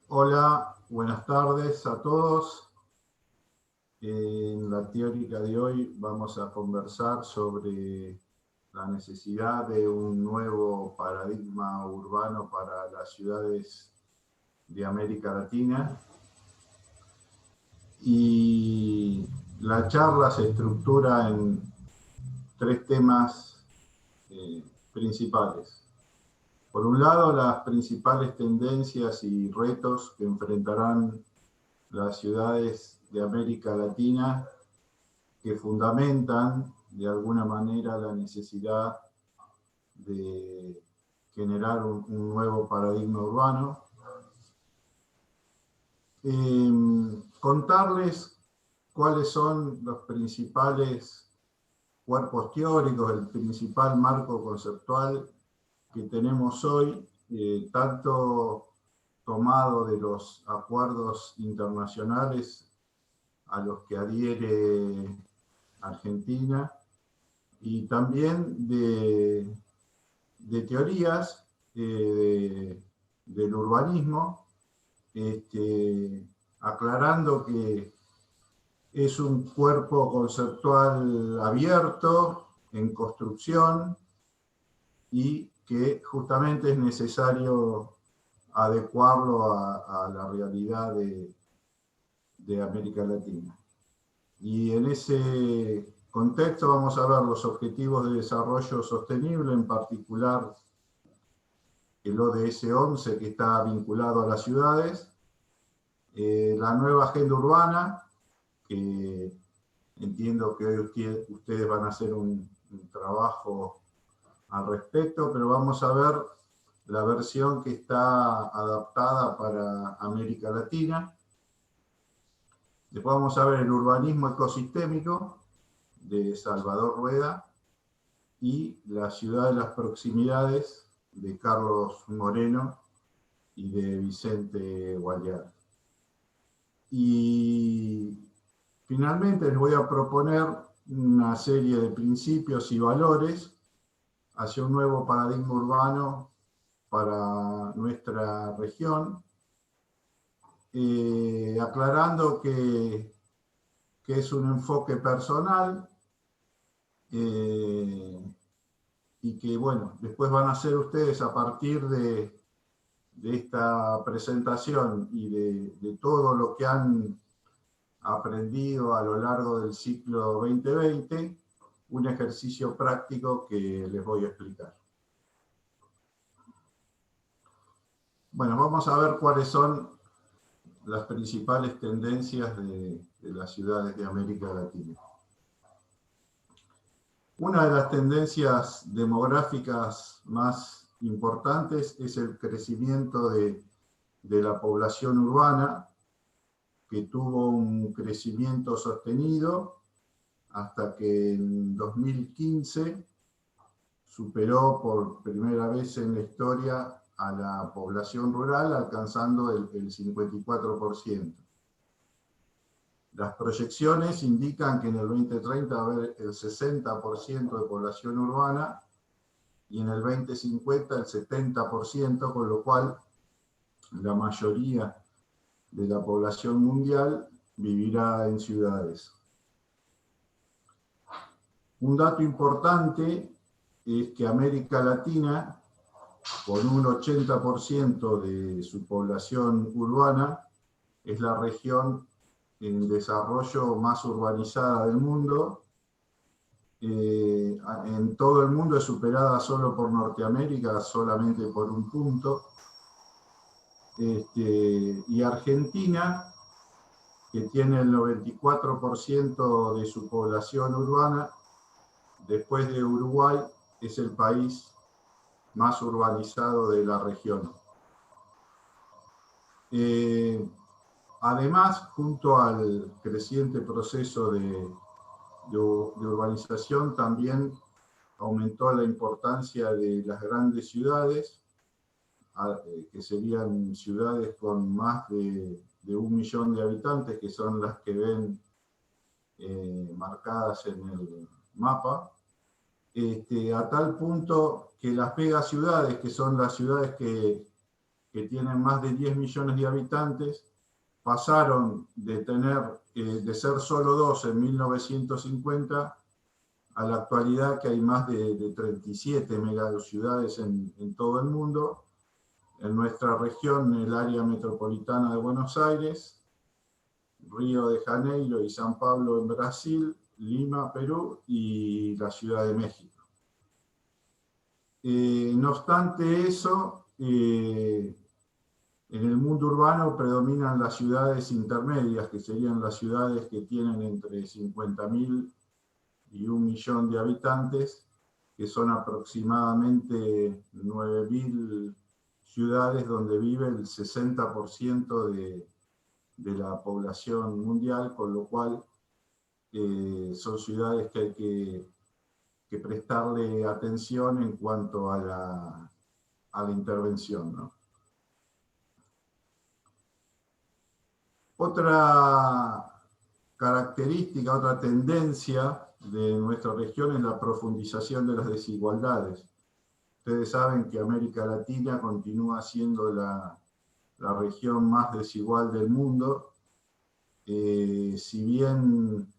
Hola, buenas tardes a todos. En la teórica de hoy vamos a conversar sobre la necesidad de un nuevo paradigma urbano para las ciudades de América Latina. Y la charla se estructura en tres temas principales. Por un lado, las principales tendencias y retos que enfrentarán las ciudades de América Latina que fundamentan de alguna manera la necesidad de generar un nuevo paradigma urbano. Contarles cuáles son los principales cuerpos teóricos, el principal marco conceptual que tenemos hoy, tanto tomado de los acuerdos internacionales a los que adhiere Argentina, y también de teorías del urbanismo, aclarando que es un cuerpo conceptual abierto, en construcción, y que justamente es necesario adecuarlo a la realidad de América Latina. Y en ese contexto vamos a ver los objetivos de desarrollo sostenible, en particular el ODS 11 que está vinculado a las ciudades, la nueva agenda urbana, que entiendo que hoy ustedes van a hacer un trabajo al respecto, pero vamos a ver la versión que está adaptada para América Latina. Después vamos a ver el urbanismo ecosistémico de Salvador Rueda y la ciudad de las proximidades de Carlos Moreno y de Vicente Guallar. Y finalmente les voy a proponer una serie de principios y valores hacia un nuevo paradigma urbano para nuestra región, aclarando que es un enfoque personal, y que, bueno, después van a ser ustedes a partir de esta presentación y de todo lo que han aprendido a lo largo del ciclo 2020, un ejercicio práctico que les voy a explicar. Bueno, vamos a ver cuáles son las principales tendencias de las ciudades de América Latina. Una de las tendencias demográficas más importantes es el crecimiento de la población urbana, que tuvo un crecimiento sostenido hasta que en 2015 superó por primera vez en la historia a la población rural, alcanzando el 54%. Las proyecciones indican que en el 2030 va a haber el 60% de población urbana y en el 2050 el 70%, con lo cual la mayoría de la población mundial vivirá en ciudades. Un dato importante es que América Latina, con un 80% de su población urbana, es la región en desarrollo más urbanizada del mundo. En todo el mundo es superada solo por Norteamérica, solamente por un punto. Y Argentina, que tiene el 94% de su población urbana, después de Uruguay, es el país más urbanizado de la región. Además, junto al creciente proceso de urbanización, también aumentó la importancia de las grandes ciudades, que serían ciudades con más de 1 millón de habitantes, que son las que ven marcadas en el mapa, a tal punto que las megaciudades, que son las ciudades que que tienen más de 10 millones de habitantes, pasaron de ser solo 2 en 1950 a la actualidad, que hay más de 37 megaciudades en todo el mundo. En nuestra región, el área metropolitana de Buenos Aires, Río de Janeiro y San Pablo en Brasil, Lima, Perú y la Ciudad de México. No obstante eso, en el mundo urbano predominan las ciudades intermedias, que serían las ciudades que tienen entre 50.000 y 1 millón de habitantes, que son aproximadamente 9.000 ciudades donde vive el 60% de la población mundial, con lo cual son ciudades que hay que prestarle atención en cuanto a la intervención, ¿no? Otra característica, otra tendencia de nuestra región es la profundización de las desigualdades. Ustedes saben que América Latina continúa siendo la región más desigual del mundo. Si bien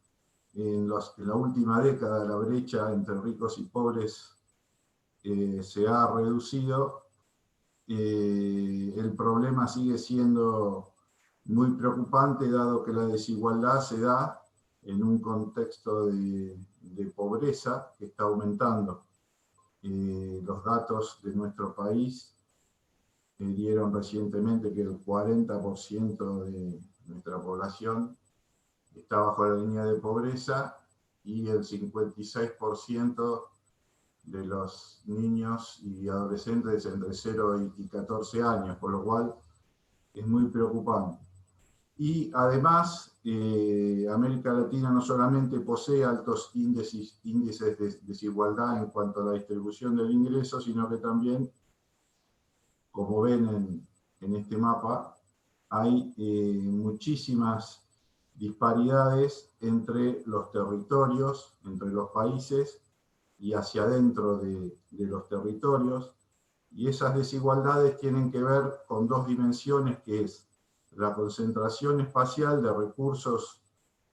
en la última década la brecha entre ricos y pobres se ha reducido, el problema sigue siendo muy preocupante, dado que la desigualdad se da en un contexto de pobreza que está aumentando. Los datos de nuestro país dieron recientemente que el 40% de nuestra población está bajo la línea de pobreza y el 56% de los niños y adolescentes entre 0 y 14 años, por lo cual es muy preocupante. Y además, América Latina no solamente posee altos índices de desigualdad en cuanto a la distribución del ingreso, sino que también, como ven en este mapa, hay muchísimas disparidades entre los territorios, entre los países y hacia adentro de los territorios. Y esas desigualdades tienen que ver con dos dimensiones, que es la concentración espacial de recursos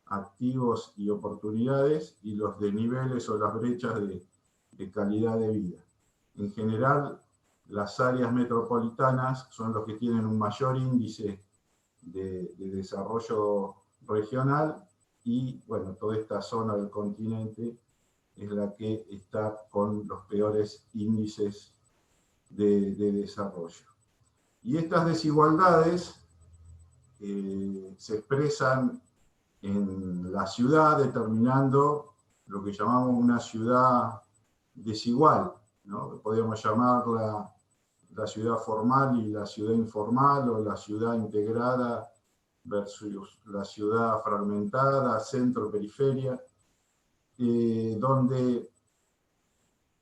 activos y oportunidades, y los desniveles o las brechas de calidad de vida. En general, las áreas metropolitanas son los que tienen un mayor índice de desarrollo regional, y bueno, toda esta zona del continente es la que está con los peores índices de desarrollo. Y estas desigualdades se expresan en la ciudad, determinando lo que llamamos una ciudad desigual, ¿no? Podríamos llamarla la ciudad formal y la ciudad informal, o la ciudad integrada versus la ciudad fragmentada, centro-periferia, donde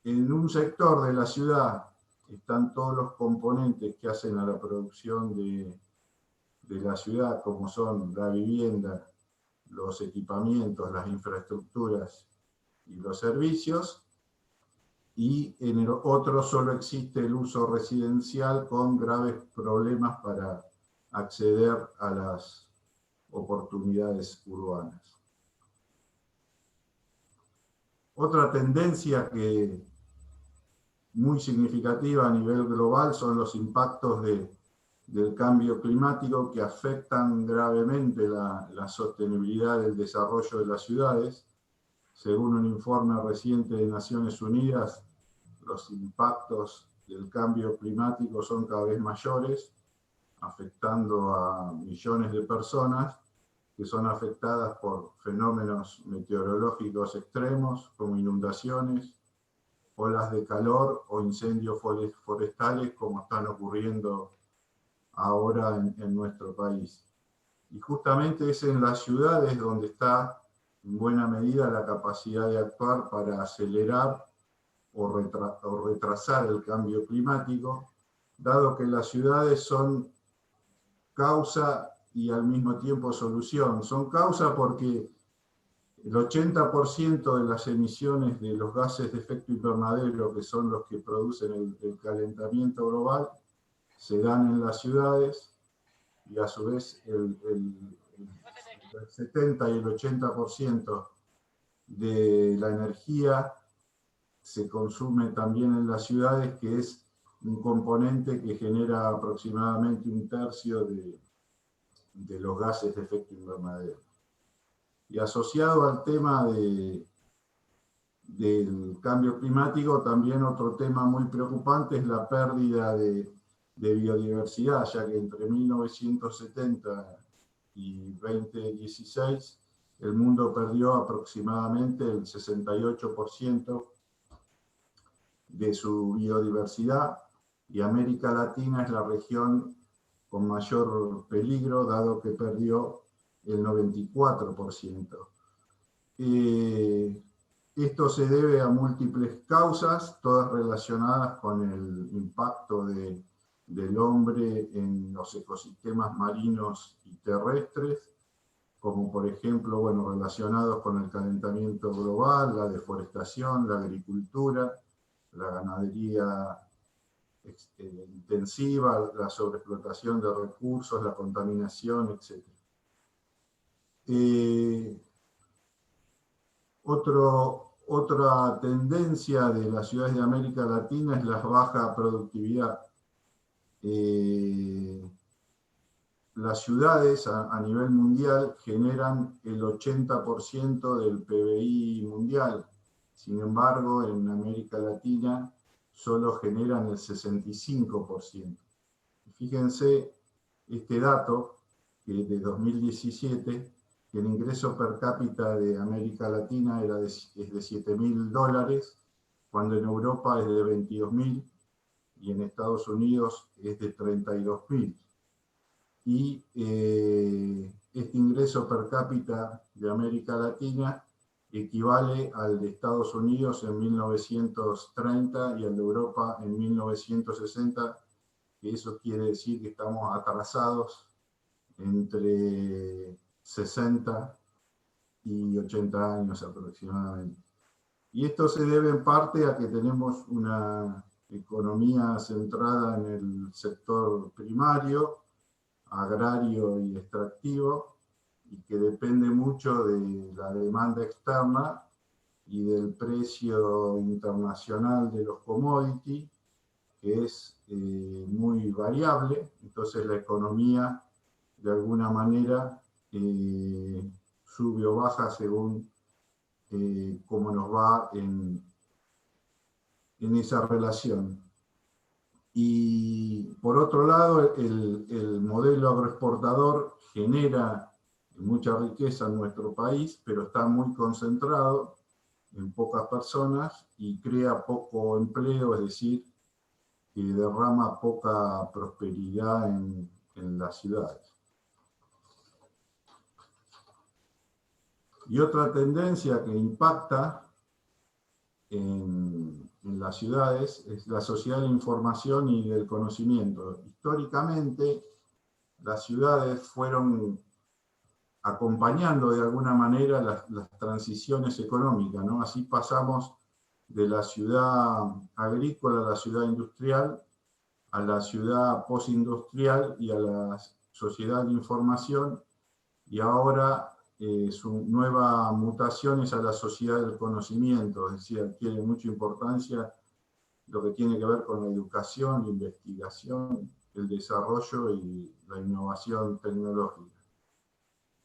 en un sector de la ciudad están todos los componentes que hacen a la producción de la ciudad, como son la vivienda, los equipamientos, las infraestructuras y los servicios, y en el otro solo existe el uso residencial, con graves problemas para acceder a las oportunidades urbanas. Otra tendencia muy significativa a nivel global son los impactos del cambio climático, que afectan gravemente la sostenibilidad del desarrollo de las ciudades. Según un informe reciente de Naciones Unidas, los impactos del cambio climático son cada vez mayores, afectando a millones de personas que son afectadas por fenómenos meteorológicos extremos, como inundaciones, olas de calor o incendios forestales, como están ocurriendo ahora en nuestro país. Y justamente es en las ciudades donde está en buena medida la capacidad de actuar para acelerar o retrasar el cambio climático, dado que las ciudades son causa y al mismo tiempo solución. Son causa porque el 80% de las emisiones de los gases de efecto invernadero, que son los que producen el calentamiento global, se dan en las ciudades, y a su vez el 70 y el 80% de la energía se consume también en las ciudades, que es un componente que genera aproximadamente un tercio de los gases de efecto invernadero. Y asociado al tema del cambio climático, también otro tema muy preocupante es la pérdida de biodiversidad, ya que entre 1970 y 2016 el mundo perdió aproximadamente el 68% de su biodiversidad, y América Latina es la región con mayor peligro, dado que perdió el 94%. Esto se debe a múltiples causas, todas relacionadas con el impacto del hombre en los ecosistemas marinos y terrestres, como por ejemplo, bueno, relacionados con el calentamiento global, la deforestación, la agricultura, la ganadería intensiva, la sobreexplotación de recursos, la contaminación, etc. Otra tendencia de las ciudades de América Latina es la baja productividad. Las ciudades a nivel mundial generan el 80% del PBI mundial. Sin embargo, en América Latina solo generan el 65%. Fíjense este dato, que es de 2017, que el ingreso per cápita de América Latina es de $7.000, cuando en Europa es de 22.000 y en Estados Unidos es de 32.000. Y este ingreso per cápita de América Latina equivale al de Estados Unidos en 1930 y al de Europa en 1960, que eso quiere decir que estamos atrasados entre 60 y 80 años aproximadamente. Y esto se debe en parte a que tenemos una economía centrada en el sector primario, agrario y extractivo, y que depende mucho de la demanda externa y del precio internacional de los commodities, que es muy variable. Entonces la economía, de alguna manera, sube o baja según cómo nos va en esa relación. Y por otro lado, el modelo agroexportador genera mucha riqueza en nuestro país, pero está muy concentrado en pocas personas y crea poco empleo, es decir, que derrama poca prosperidad en las ciudades. Y otra tendencia que impacta en las ciudades es la sociedad de la información y del conocimiento. Históricamente, las ciudades fueron acompañando de alguna manera las transiciones económicas, ¿no? Así pasamos de la ciudad agrícola a la ciudad industrial, a la ciudad postindustrial y a la sociedad de información, y ahora su nueva mutación es a la sociedad del conocimiento, es decir, adquiere mucha importancia lo que tiene que ver con la educación, la investigación, el desarrollo y la innovación tecnológica.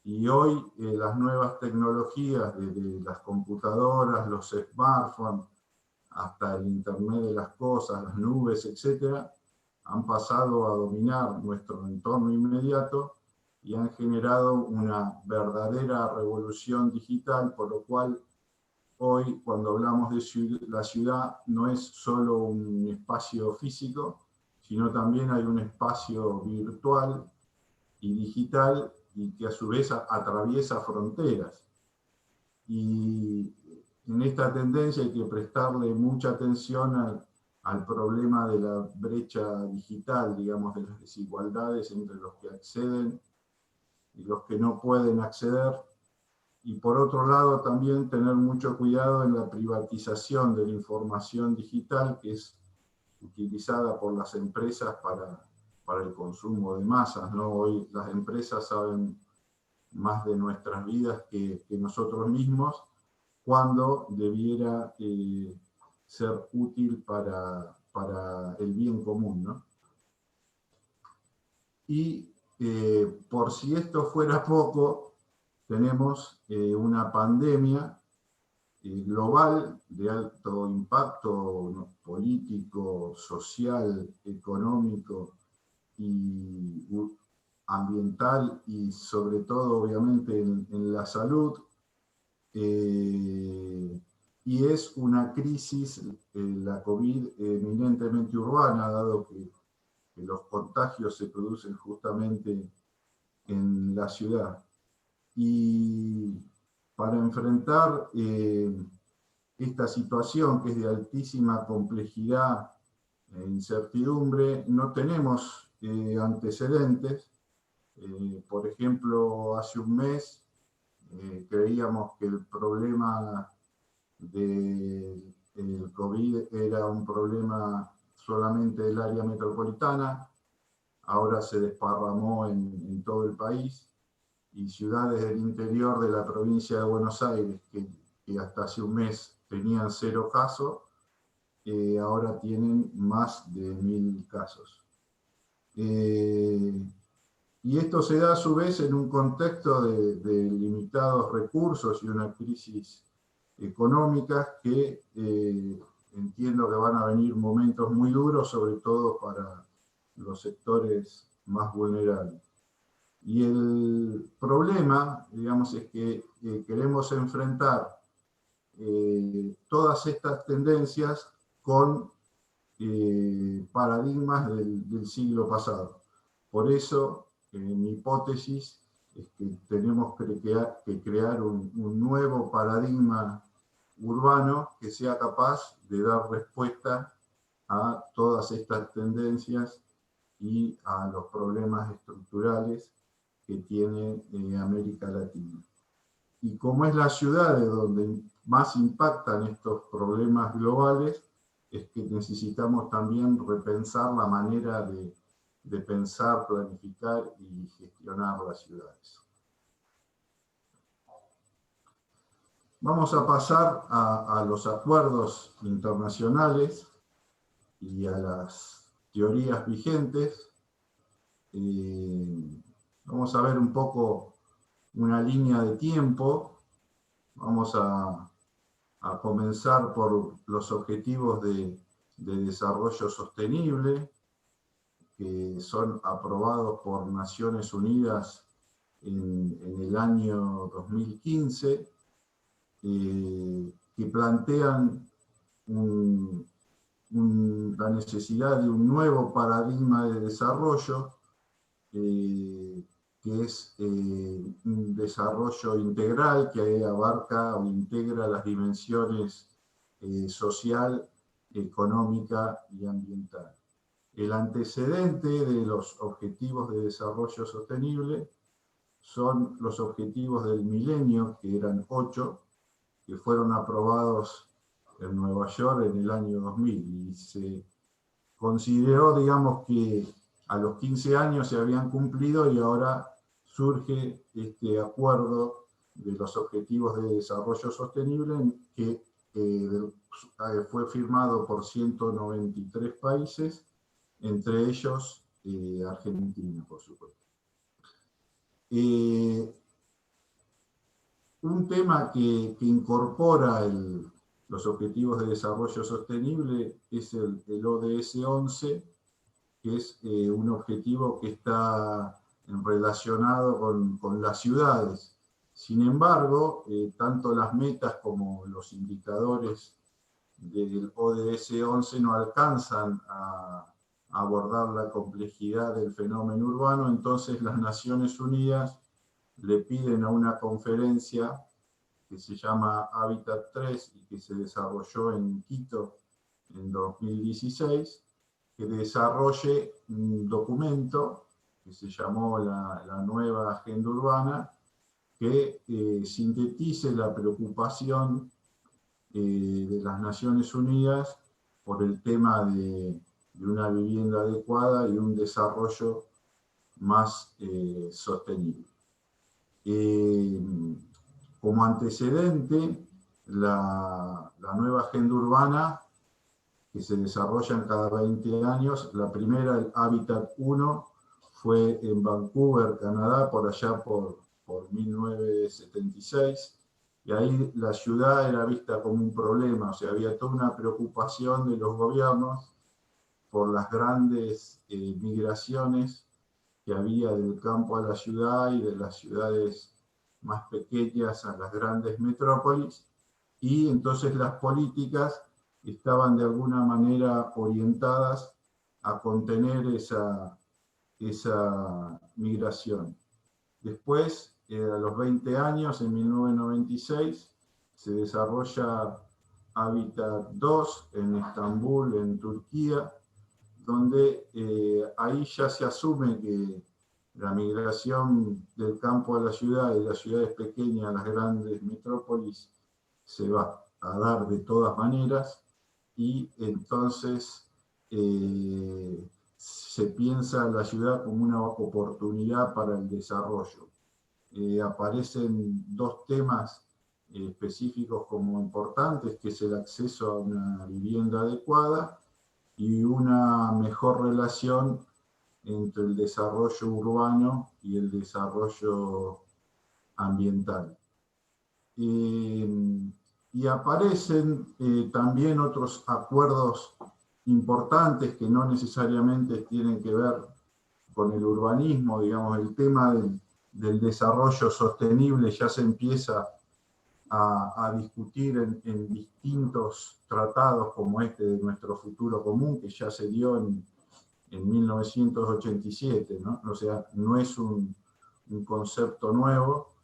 Y hoy las nuevas tecnologías, desde las computadoras, los smartphones, hasta el Internet de las cosas, las nubes, etc., han pasado a dominar nuestro entorno inmediato y han generado una verdadera revolución digital, por lo cual hoy, cuando hablamos de la ciudad, no es solo un espacio físico, sino también hay un espacio virtual y digital, y que a su vez atraviesa fronteras. Y en esta tendencia hay que prestarle mucha atención al problema de la brecha digital, digamos, de las desigualdades entre los que acceden y los que no pueden acceder. Y por otro lado, también tener mucho cuidado en la privatización de la información digital, que es utilizada por las empresas para para el consumo de masas, ¿no? Hoy las empresas saben más de nuestras vidas que nosotros mismos, cuando debiera ser útil para el bien común, ¿no? Y por si esto fuera poco, tenemos una pandemia global de alto impacto, ¿no?, político, social, económico y ambiental, y sobre todo obviamente en la salud, y es una crisis, la COVID, eminentemente urbana, dado que los contagios se producen justamente en la ciudad. Y para enfrentar esta situación, que es de altísima complejidad e incertidumbre, no tenemos antecedentes. Por ejemplo, hace un mes creíamos que el problema del COVID era un problema solamente del área metropolitana. Ahora se desparramó en todo el país, y ciudades del interior de la provincia de Buenos Aires, que hasta hace un mes tenían 0 casos, ahora tienen más de 1000 casos. Y esto se da a su vez en un contexto de limitados recursos y una crisis económica que entiendo que van a venir momentos muy duros, sobre todo para los sectores más vulnerables. Y el problema, digamos, es que queremos enfrentar todas estas tendencias con paradigmas del siglo pasado. Por eso, mi hipótesis es que tenemos que crear un nuevo paradigma urbano que sea capaz de dar respuesta a todas estas tendencias y a los problemas estructurales que tiene América Latina. Y como es la ciudad de donde más impactan estos problemas globales, es que necesitamos también repensar la manera de pensar, planificar y gestionar las ciudades. Vamos a pasar a los acuerdos internacionales y a las teorías vigentes. Vamos a ver un poco una línea de tiempo. Vamos a comenzar por los objetivos de desarrollo sostenible, que son aprobados por Naciones Unidas en el año 2015, que plantean la necesidad de un nuevo paradigma de desarrollo, que es un desarrollo integral que abarca o integra las dimensiones social, económica y ambiental. El antecedente de los Objetivos de Desarrollo Sostenible son los Objetivos del Milenio, que eran 8, que fueron aprobados en Nueva York en el año 2000, y se consideró, digamos, que a los 15 años se habían cumplido, y ahora surge este acuerdo de los Objetivos de Desarrollo Sostenible, que fue firmado por 193 países, entre ellos Argentina, por supuesto. Un tema que incorpora los Objetivos de Desarrollo Sostenible es el ODS 11, que es un objetivo que está relacionado con las ciudades. Sin embargo, tanto las metas como los indicadores del ODS 11 no alcanzan a abordar la complejidad del fenómeno urbano. Entonces las Naciones Unidas le piden a una conferencia que se llama Hábitat 3 y que se desarrolló en Quito en 2016, que desarrolle un documento que se llamó la Nueva Agenda Urbana, que sintetice la preocupación de las Naciones Unidas por el tema de de una vivienda adecuada y un desarrollo más sostenible. Como antecedente, la nueva agenda urbana que se desarrollan cada 20 años. La primera, el Hábitat 1, fue en Vancouver, Canadá, por allá por 1976, y ahí la ciudad era vista como un problema, o sea, había toda una preocupación de los gobiernos por las grandes migraciones que había del campo a la ciudad y de las ciudades más pequeñas a las grandes metrópolis, y entonces las políticas estaban de alguna manera orientadas a contener esa migración. Después, a los 20 años, en 1996, se desarrolla Hábitat 2 en Estambul, en Turquía, donde ahí ya se asume que la migración del campo a la ciudad, de las ciudades pequeñas a las grandes metrópolis, se va a dar de todas maneras, y entonces se piensa la ciudad como una oportunidad para el desarrollo. Aparecen dos temas específicos como importantes, que es el acceso a una vivienda adecuada y una mejor relación entre el desarrollo urbano y el desarrollo ambiental. Y aparecen también otros acuerdos importantes que no necesariamente tienen que ver con el urbanismo, digamos, el tema del desarrollo sostenible ya se empieza a discutir en distintos tratados como este de Nuestro Futuro Común, que ya se dio en 1987, ¿no? O sea, no es un concepto nuevo.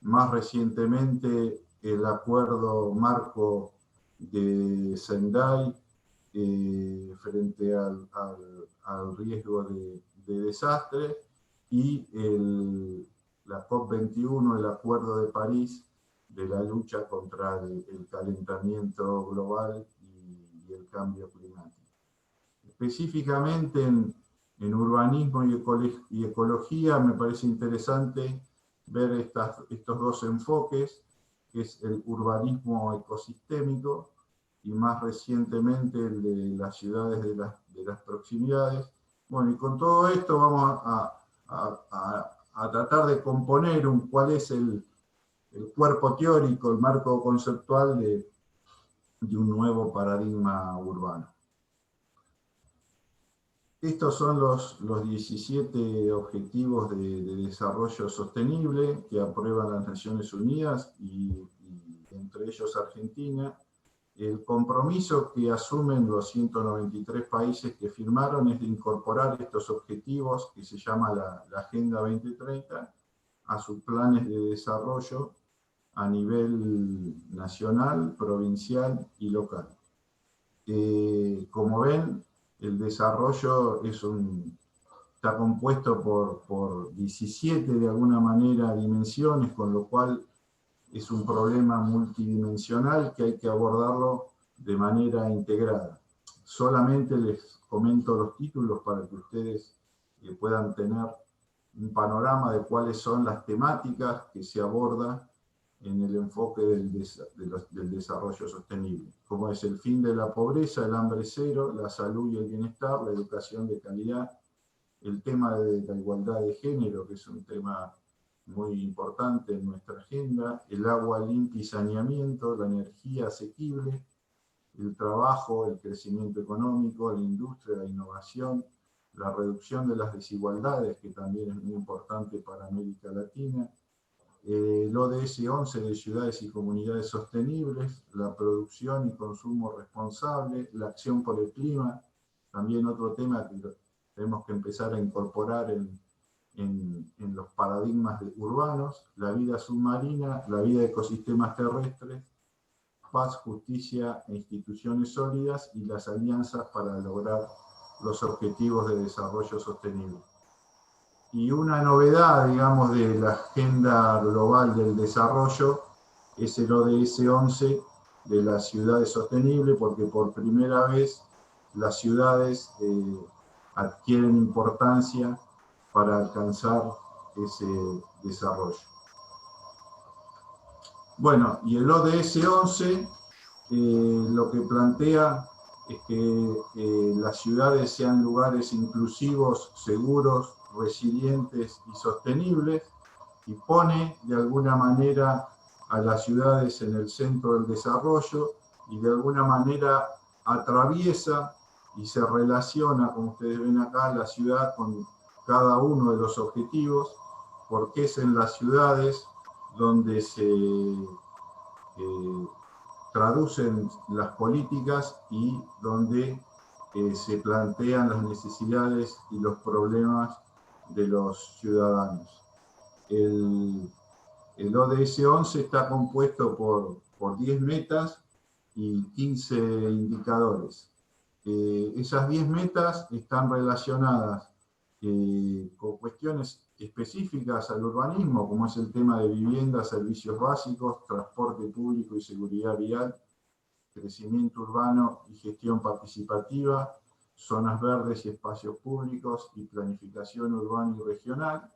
Más recientemente, el acuerdo marco de Sendai frente al riesgo de desastre, y la COP21, el Acuerdo de París, de la lucha contra el calentamiento global y el cambio climático. Específicamente en urbanismo y ecología, me parece interesante ver estos dos enfoques, que es el urbanismo ecosistémico y más recientemente el de las ciudades de las proximidades. Bueno, y con todo esto vamos a tratar de componer cuál es el cuerpo teórico, el marco conceptual de un nuevo paradigma urbano. Estos son los 17 objetivos de desarrollo sostenible que aprueban las Naciones Unidas y entre ellos Argentina. El compromiso que asumen los 193 países que firmaron es de incorporar estos objetivos, que se llama la Agenda 2030, a sus planes de desarrollo a nivel nacional, provincial y local. Como ven, el desarrollo está compuesto por 17 de alguna manera dimensiones, con lo cual es un problema multidimensional que hay que abordarlo de manera integrada. Solamente les comento los títulos para que ustedes puedan tener un panorama de cuáles son las temáticas que se abordan en el enfoque del desarrollo sostenible, como es el fin de la pobreza, el hambre cero, la salud y el bienestar, la educación de calidad, el tema de la igualdad de género, que es un tema muy importante en nuestra agenda, el agua limpia y saneamiento, la energía asequible, el trabajo, el crecimiento económico, la industria, la innovación, la reducción de las desigualdades, que también es muy importante para América Latina, el ODS 11 de ciudades y comunidades sostenibles, la producción y consumo responsable, la acción por el clima, también otro tema que tenemos que empezar a incorporar en los paradigmas urbanos, la vida submarina, la vida de ecosistemas terrestres, paz, justicia e instituciones sólidas, y las alianzas para lograr los objetivos de desarrollo sostenible. Y una novedad, digamos, de la Agenda Global del Desarrollo es el ODS 11 de las ciudades sostenibles, porque por primera vez las ciudades adquieren importancia para alcanzar ese desarrollo. Bueno, y el ODS 11 lo que plantea es que las ciudades sean lugares inclusivos, seguros, resilientes y sostenibles, y pone de alguna manera a las ciudades en el centro del desarrollo y de alguna manera atraviesa y se relaciona, como ustedes ven acá, la ciudad con cada uno de los objetivos, porque es en las ciudades donde se traducen las políticas y donde se plantean las necesidades y los problemas de los ciudadanos. El ODS 11 está compuesto por 10 metas y 15 indicadores. Esas 10 metas están relacionadas con cuestiones específicas al urbanismo, como es el tema de vivienda, servicios básicos, transporte público y seguridad vial, crecimiento urbano y gestión participativa, zonas verdes y espacios públicos y planificación urbana y regional.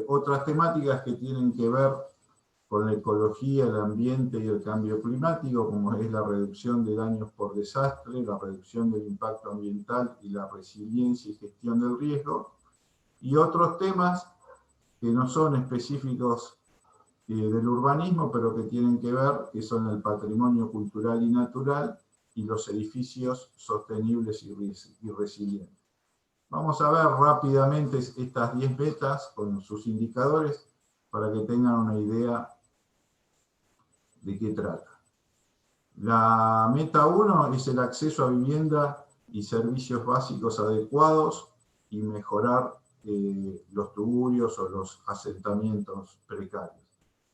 Otras temáticas que tienen que ver con la ecología, el ambiente y el cambio climático, como es la reducción de daños por desastre, la reducción del impacto ambiental y la resiliencia y gestión del riesgo, y otros temas que no son específicos del urbanismo, pero que tienen que ver, que son el patrimonio cultural y natural y los edificios sostenibles y resilientes. Vamos a ver rápidamente estas 10 metas con sus indicadores para que tengan una idea de qué trata. La meta 1 es el acceso a vivienda y servicios básicos adecuados y mejorar los tugurios o los asentamientos precarios.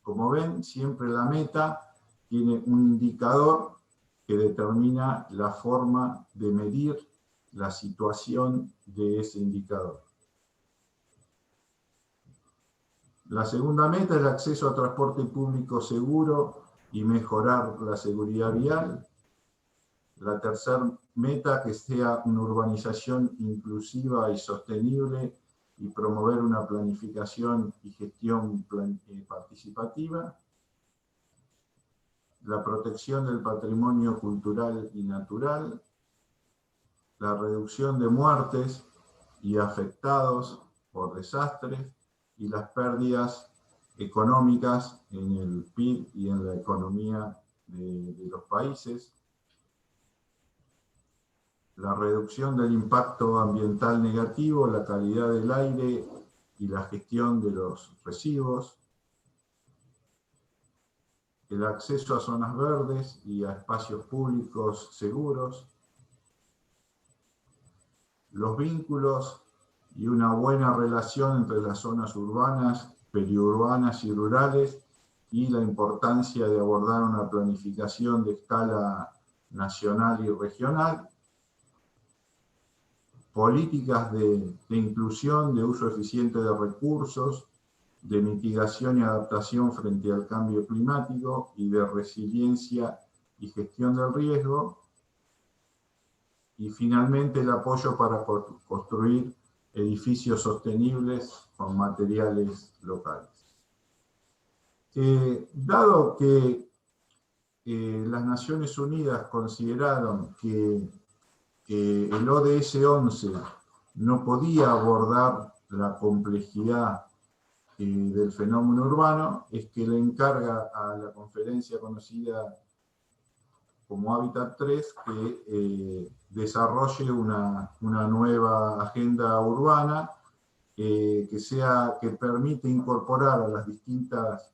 Como ven, siempre la meta tiene un indicador que determina la forma de medir la situación de ese indicador. La segunda meta es el acceso a transporte público seguro y mejorar la seguridad vial. La tercera meta, que sea una urbanización inclusiva y sostenible y promover una planificación y gestión participativa. La protección del patrimonio cultural y natural. La reducción de muertes y afectados por desastres y las pérdidas económicas en el PIB y en la economía de los países. La reducción del impacto ambiental negativo, la calidad del aire y la gestión de los residuos. El acceso a zonas verdes y a espacios públicos seguros. Los vínculos y una buena relación entre las zonas urbanas, periurbanas y rurales, y la importancia de abordar una planificación de escala nacional y regional. Políticas de inclusión, de uso eficiente de recursos, de mitigación y adaptación frente al cambio climático y de resiliencia y gestión del riesgo. Y finalmente el apoyo para construir edificios sostenibles con materiales locales. Dado que las Naciones Unidas consideraron que el ODS 11 no podía abordar la complejidad del fenómeno urbano, es que le encarga a la conferencia conocida como Hábitat 3 que desarrolle una nueva agenda urbana que permite incorporar a las distintas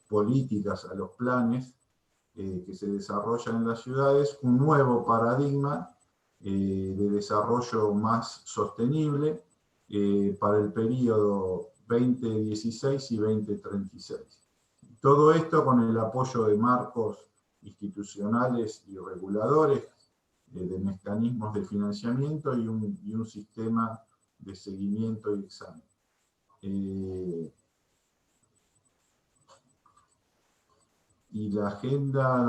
políticas, a los planes que se desarrollan en las ciudades, un nuevo paradigma de desarrollo más sostenible para el periodo 2016 y 2036. Todo esto con el apoyo de marcos institucionales y reguladores, de mecanismos de financiamiento y un sistema de seguimiento y examen. y la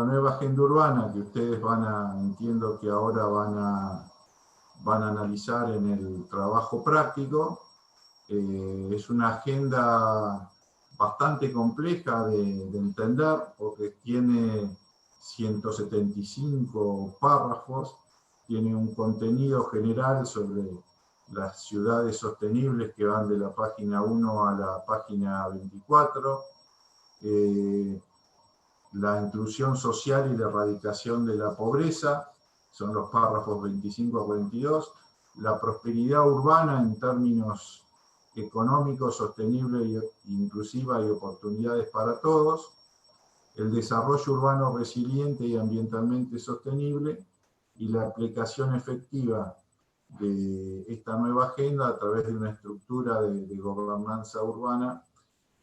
nueva agenda urbana que ustedes entiendo que ahora van a analizar en el trabajo práctico, es una agenda bastante compleja de entender, porque tiene 175 párrafos, tiene un contenido general sobre las ciudades sostenibles que van de la página 1 a la página 24, la inclusión social y la erradicación de la pobreza, son los párrafos 25 a 42, la prosperidad urbana en términos económicos, sostenible, inclusiva y oportunidades para todos, el desarrollo urbano resiliente y ambientalmente sostenible, y la aplicación efectiva de esta nueva agenda a través de una estructura de gobernanza urbana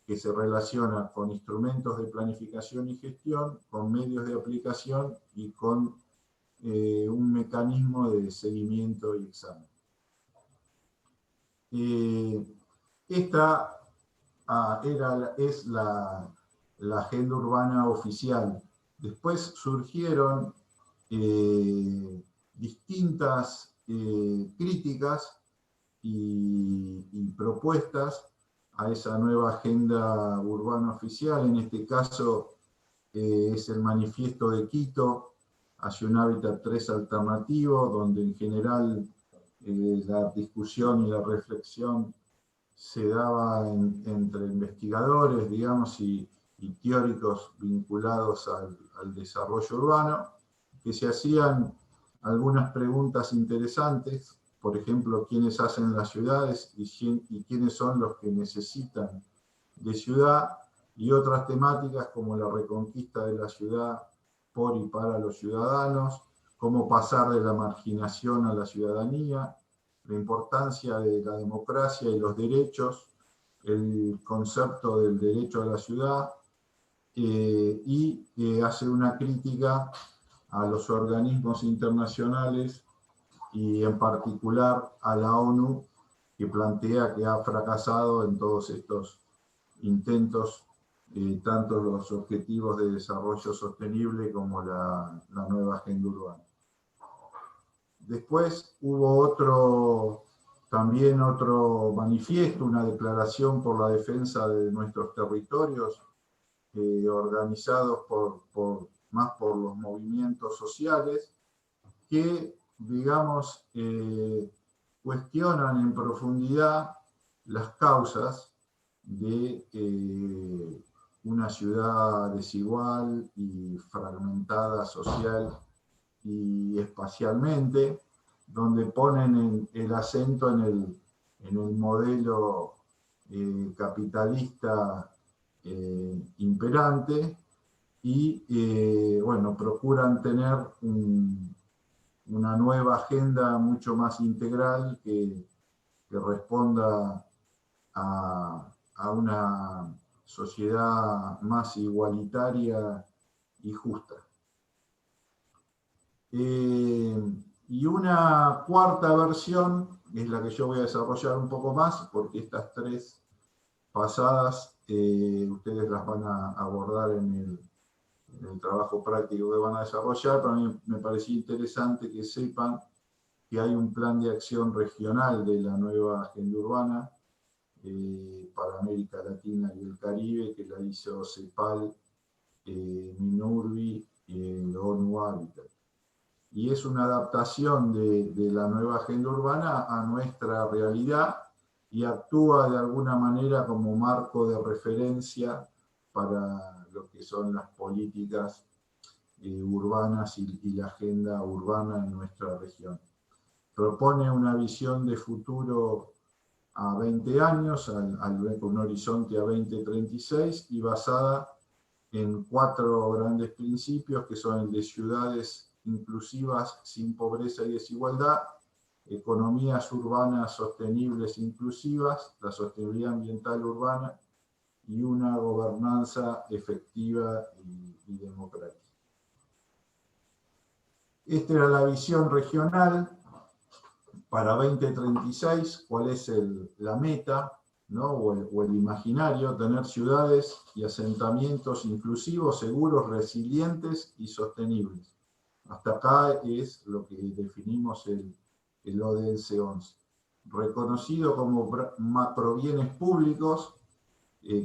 que se relaciona con instrumentos de planificación y gestión, con medios de aplicación y con un mecanismo de seguimiento y examen. Esta es la agenda urbana oficial. Después surgieron distintas críticas y propuestas a esa nueva agenda urbana oficial. En este caso es el Manifiesto de Quito hacia un hábitat 3 alternativo, donde en general la discusión y la reflexión se daba entre investigadores, digamos, y teóricos vinculados al desarrollo urbano, que se hacían algunas preguntas interesantes, por ejemplo, quiénes hacen las ciudades y quiénes son los que necesitan de ciudad, y otras temáticas como la reconquista de la ciudad por y para los ciudadanos, cómo pasar de la marginación a la ciudadanía, la importancia de la democracia y los derechos, el concepto del derecho a la ciudad, y hace una crítica a los organismos internacionales y en particular a la ONU, que plantea que ha fracasado en todos estos intentos, tanto los objetivos de desarrollo sostenible como la nueva agenda urbana. Después hubo también otro manifiesto, una declaración por la defensa de nuestros territorios, organizados más por los movimientos sociales, que, digamos, cuestionan en profundidad las causas de una ciudad desigual y fragmentada social y espacialmente, donde ponen el acento en el modelo capitalista imperante y, bueno, procuran tener una nueva agenda mucho más integral que responda a una sociedad más igualitaria y justa. Y una cuarta versión, es la que yo voy a desarrollar un poco más, porque estas tres pasadas ustedes las van a abordar en el trabajo práctico que van a desarrollar, pero a mí me parecía interesante que sepan que hay un plan de acción regional de la nueva agenda urbana para América Latina y el Caribe, que la hizo CEPAL, MINURBI y el ONU Habitat. Y es una adaptación de la nueva agenda urbana a nuestra realidad y actúa de alguna manera como marco de referencia para lo que son las políticas urbanas y la agenda urbana en nuestra región. Propone una visión de futuro a 20 años, con un horizonte a 2036, y basada en 4 grandes principios, que son el de ciudades inclusivas sin pobreza y desigualdad, economías urbanas sostenibles e inclusivas, la sostenibilidad ambiental urbana y una gobernanza efectiva y democrática. Esta era la visión regional para 2036. ¿Cuál es la meta? ¿no? o el imaginario, tener ciudades y asentamientos inclusivos, seguros, resilientes y sostenibles. Hasta acá es lo que definimos el ODS 11. Reconocido como macrobienes públicos,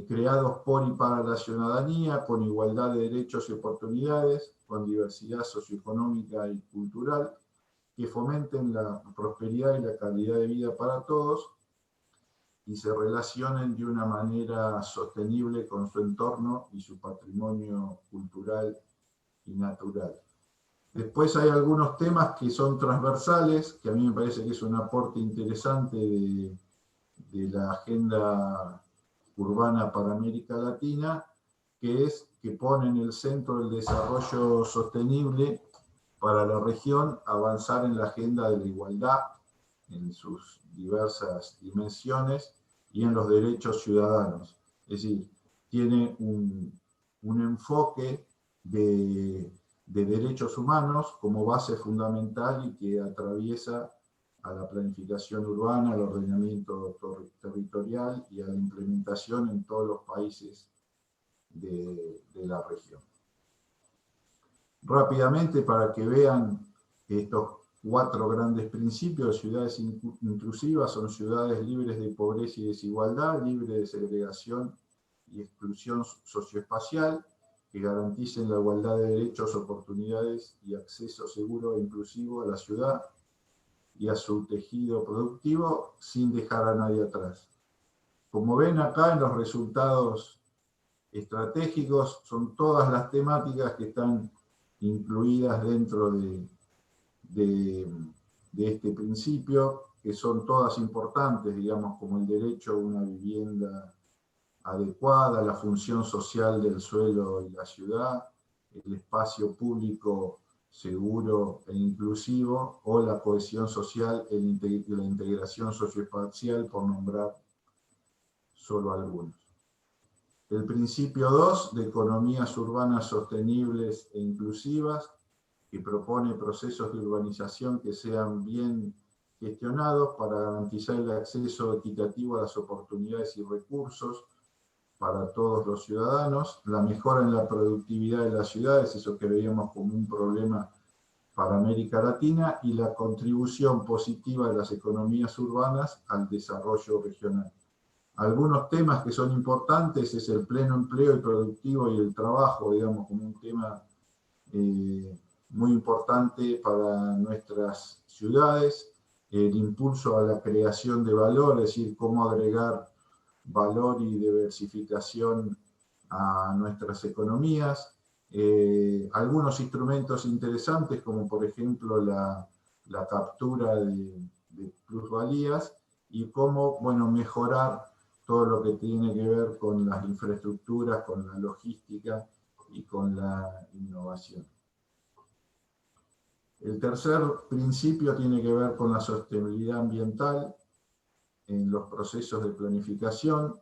creados por y para la ciudadanía, con igualdad de derechos y oportunidades, con diversidad socioeconómica y cultural, que fomenten la prosperidad y la calidad de vida para todos y se relacionen de una manera sostenible con su entorno y su patrimonio cultural y natural. Después hay algunos temas que son transversales, que a mí me parece que es un aporte interesante de la agenda urbana para América Latina, que es que pone en el centro el desarrollo sostenible para la región, avanzar en la agenda de la igualdad en sus diversas dimensiones y en los derechos ciudadanos. Es decir, tiene un enfoque de derechos humanos como base fundamental y que atraviesa a la planificación urbana, al ordenamiento territorial y a la implementación en todos los países de la región. Rápidamente, para que vean estos 4 grandes principios, ciudades inclusivas son ciudades libres de pobreza y desigualdad, libres de segregación y exclusión socioespacial, que garanticen la igualdad de derechos, oportunidades y acceso seguro e inclusivo a la ciudad y a su tejido productivo sin dejar a nadie atrás. Como ven acá en los resultados estratégicos, son todas las temáticas que están incluidas dentro de este principio, que son todas importantes, digamos, como el derecho a una vivienda adecuada, la función social del suelo y la ciudad, el espacio público seguro e inclusivo, o la cohesión social y la integración socioespacial, por nombrar solo algunos. El principio 2 de economías urbanas sostenibles e inclusivas, que propone procesos de urbanización que sean bien gestionados para garantizar el acceso equitativo a las oportunidades y recursos para todos los ciudadanos, la mejora en la productividad de las ciudades, eso que veíamos como un problema para América Latina, y la contribución positiva de las economías urbanas al desarrollo regional. Algunos temas que son importantes es el pleno empleo y productivo y el trabajo, digamos, como un tema muy importante para nuestras ciudades, el impulso a la creación de valor, es decir, cómo agregar valor y diversificación a nuestras economías, algunos instrumentos interesantes como por ejemplo la captura de plusvalías y cómo, bueno, mejorar todo lo que tiene que ver con las infraestructuras, con la logística y con la innovación. El tercer principio tiene que ver con la sostenibilidad ambiental en los procesos de planificación,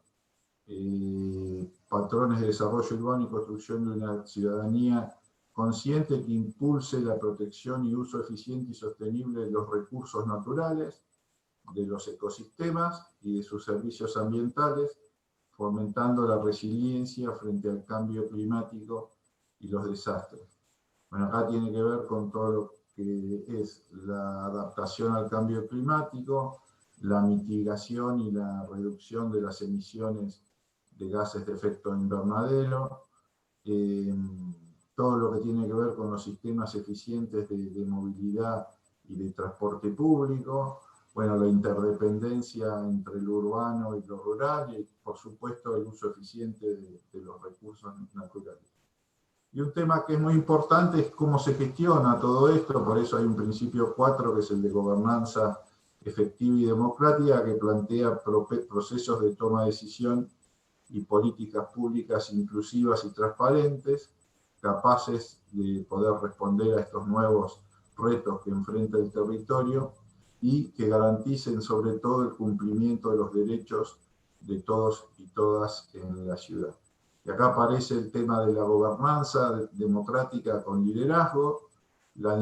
patrones de desarrollo urbano y construcción de una ciudadanía consciente que impulse la protección y uso eficiente y sostenible de los recursos naturales, de los ecosistemas y de sus servicios ambientales, fomentando la resiliencia frente al cambio climático y los desastres. Bueno, acá tiene que ver con todo lo que es la adaptación al cambio climático, la mitigación y la reducción de las emisiones de gases de efecto invernadero, todo lo que tiene que ver con los sistemas eficientes de movilidad y de transporte público, bueno, la interdependencia entre lo urbano y lo rural y, por supuesto, el uso eficiente de los recursos naturales. Y un tema que es muy importante es cómo se gestiona todo esto, por eso hay un principio 4 que es el de gobernanza efectiva y democrática que plantea procesos de toma de decisión y políticas públicas inclusivas y transparentes, capaces de poder responder a estos nuevos retos que enfrenta el territorio y que garanticen sobre todo el cumplimiento de los derechos de todos y todas en la ciudad. Y acá aparece el tema de la gobernanza democrática con liderazgo, la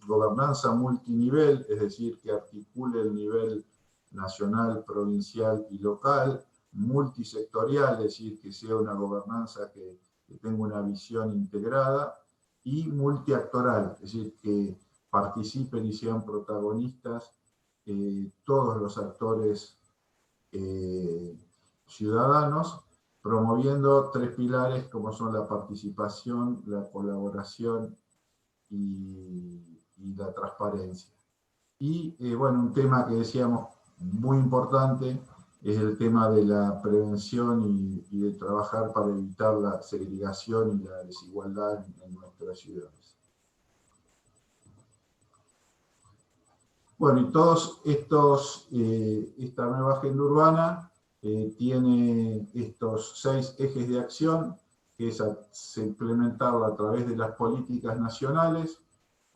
gobernanza multinivel, es decir, que articule el nivel nacional, provincial y local, multisectorial, es decir, que sea una gobernanza que tenga una visión integrada, y multiactoral, es decir, que participen y sean protagonistas todos los actores ciudadanos, promoviendo 3 pilares como son la participación, la colaboración y la transparencia. Y bueno, un tema que decíamos muy importante es el tema de la prevención y de trabajar para evitar la segregación y la desigualdad en nuestras ciudades. Bueno, y todos estos, esta nueva agenda urbana tiene estos 6 ejes de acción, que es implementarla a través de las políticas nacionales,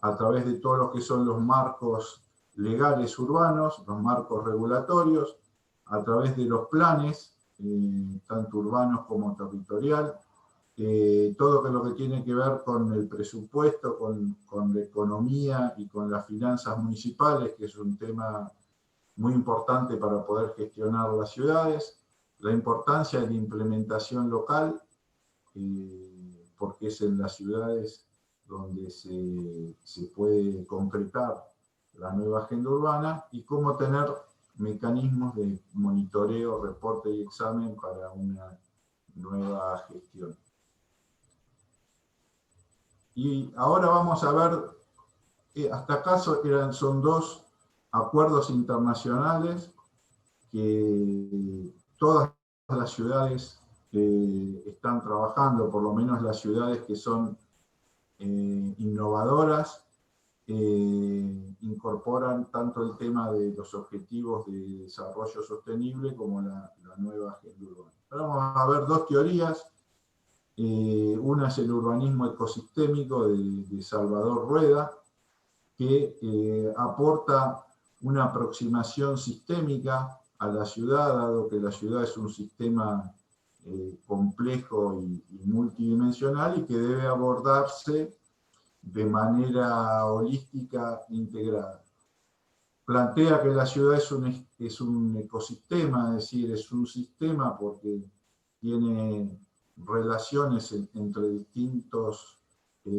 a través de todo lo que son los marcos legales urbanos, los marcos regulatorios, a través de los planes, tanto urbanos como territorial, todo lo que tiene que ver con el presupuesto, con la economía y con las finanzas municipales, que es un tema muy importante para poder gestionar las ciudades, la importancia de la implementación local, porque es en las ciudades donde se puede concretar la nueva agenda urbana, y cómo tener mecanismos de monitoreo, reporte y examen para una nueva gestión. Y ahora vamos a ver, hasta acá son 2 acuerdos internacionales que todas las ciudades están trabajando, por lo menos las ciudades que son innovadoras, incorporan tanto el tema de los objetivos de desarrollo sostenible como la nueva agenda urbana. Ahora vamos a ver 2 teorías. Una es el urbanismo ecosistémico de Salvador Rueda, que aporta una aproximación sistémica a la ciudad, dado que la ciudad es un sistema complejo y multidimensional, y que debe abordarse de manera holística e integrada. Plantea que la ciudad es un ecosistema, es decir, es un sistema porque tiene relaciones entre distintos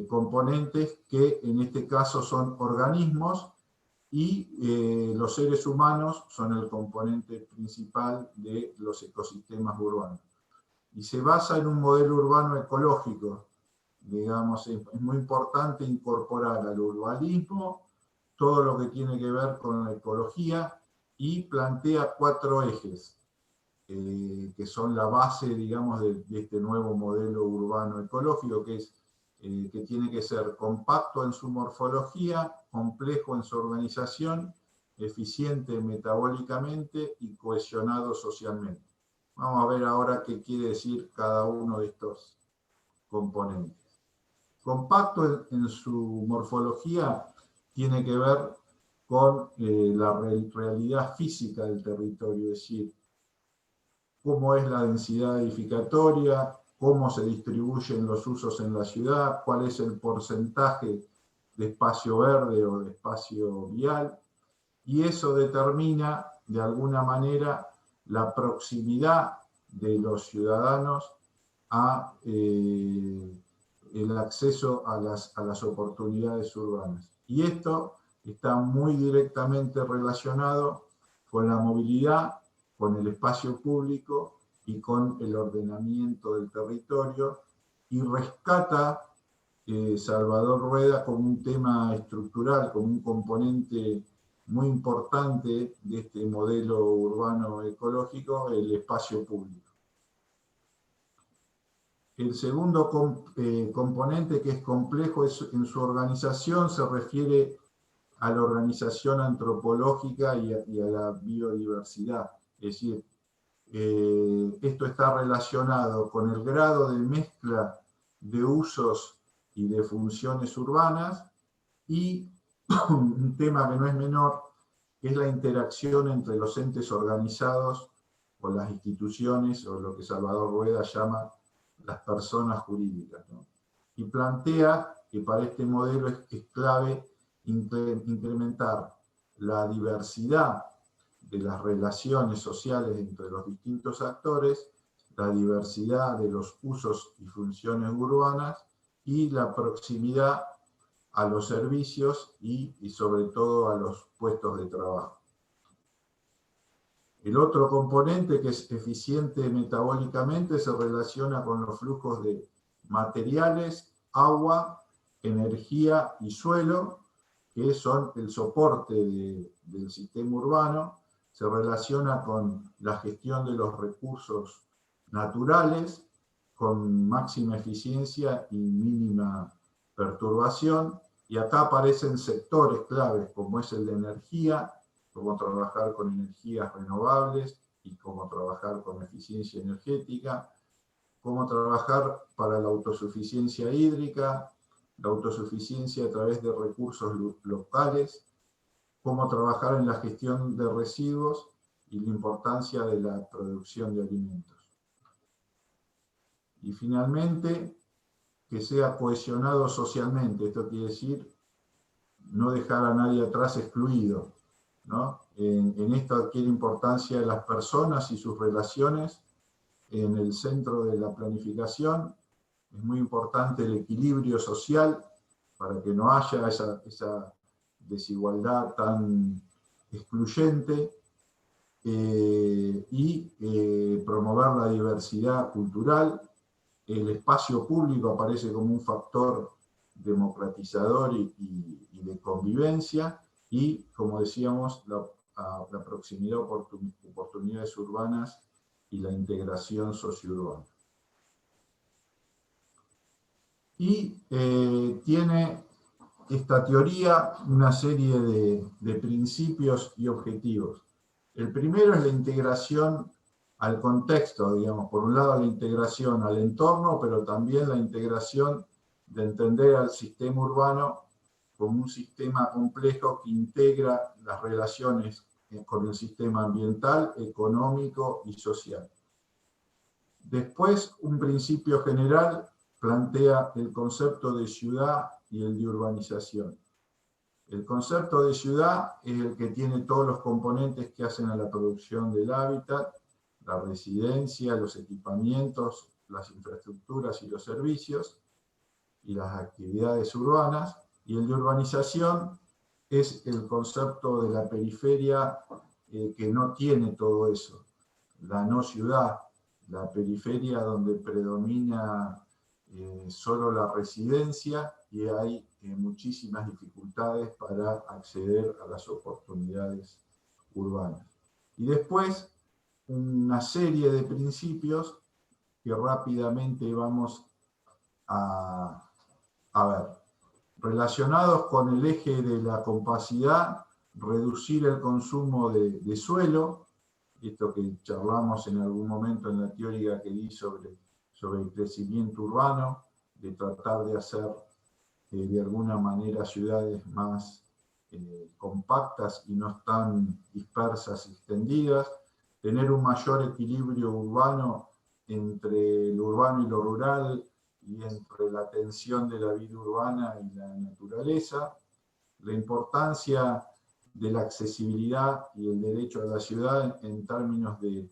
componentes, que en este caso son organismos, y los seres humanos son el componente principal de los ecosistemas urbanos. Y se basa en un modelo urbano ecológico. Digamos, es muy importante incorporar al urbanismo todo lo que tiene que ver con la ecología, y plantea 4 ejes, que son la base, digamos, de este nuevo modelo urbano ecológico, que es que tiene que ser compacto en su morfología, complejo en su organización, eficiente metabólicamente y cohesionado socialmente. Vamos a ver ahora qué quiere decir cada uno de estos componentes. Compacto en su morfología tiene que ver con la realidad física del territorio, es decir, cómo es la densidad edificatoria, cómo se distribuyen los usos en la ciudad, cuál es el porcentaje de espacio verde o de espacio vial, y eso determina de alguna manera la proximidad de los ciudadanos a el acceso a las oportunidades urbanas. Y esto está muy directamente relacionado con la movilidad, con el espacio público y con el ordenamiento del territorio, y rescata Salvador Rueda como un tema estructural, como un componente muy importante de este modelo urbano ecológico, el espacio público. El segundo componente, que es complejo en su organización, se refiere a la organización antropológica y a la biodiversidad. Es decir, esto está relacionado con el grado de mezcla de usos y de funciones urbanas, y un tema que no es menor, que es la interacción entre los entes organizados o las instituciones, o lo que Salvador Rueda llama las personas jurídicas, ¿no? Y plantea que para este modelo es clave incrementar la diversidad de las relaciones sociales entre los distintos actores, la diversidad de los usos y funciones urbanas y la proximidad a los servicios y sobre todo a los puestos de trabajo. El otro componente que es eficiente metabólicamente se relaciona con los flujos de materiales, agua, energía y suelo, que son el soporte del sistema urbano. Se relaciona con la gestión de los recursos naturales, con máxima eficiencia y mínima perturbación. Y acá aparecen sectores claves, como es el de energía, cómo trabajar con energías renovables y cómo trabajar con eficiencia energética, cómo trabajar para la autosuficiencia hídrica, la autosuficiencia a través de recursos locales, cómo trabajar en la gestión de residuos y la importancia de la producción de alimentos. Y finalmente, que sea cohesionado socialmente. Esto quiere decir no dejar a nadie atrás excluido, ¿no? En esto adquiere importancia las personas y sus relaciones en el centro de la planificación. Es muy importante el equilibrio social para que no haya esa desigualdad tan excluyente y promover la diversidad cultural. El espacio público aparece como un factor democratizador y de convivencia y, como decíamos, la proximidad a oportunidades urbanas y la integración sociourbana. Y tiene esta teoría una serie de principios y objetivos. El primero es la integración al contexto, digamos, por un lado la integración al entorno, pero también la integración de entender al sistema urbano como un sistema complejo que integra las relaciones con el sistema ambiental, económico y social. Después, un principio general plantea el concepto de ciudad y el de urbanización. El concepto de ciudad es el que tiene todos los componentes que hacen a la producción del hábitat, la residencia, los equipamientos, las infraestructuras y los servicios, y las actividades urbanas, y el de urbanización es el concepto de la periferia que no tiene todo eso, la no ciudad, la periferia donde predomina solo la residencia y hay muchísimas dificultades para acceder a las oportunidades urbanas. Y después, una serie de principios que rápidamente vamos a ver. Relacionados con el eje de la compacidad, reducir el consumo de suelo, esto que charlamos en algún momento en la teoría que di sobre el crecimiento urbano, de tratar de hacer de alguna manera ciudades más compactas y no tan dispersas y extendidas, tener un mayor equilibrio urbano entre lo urbano y lo rural, y entre la tensión de la vida urbana y la naturaleza, la importancia de la accesibilidad y el derecho a la ciudad en términos de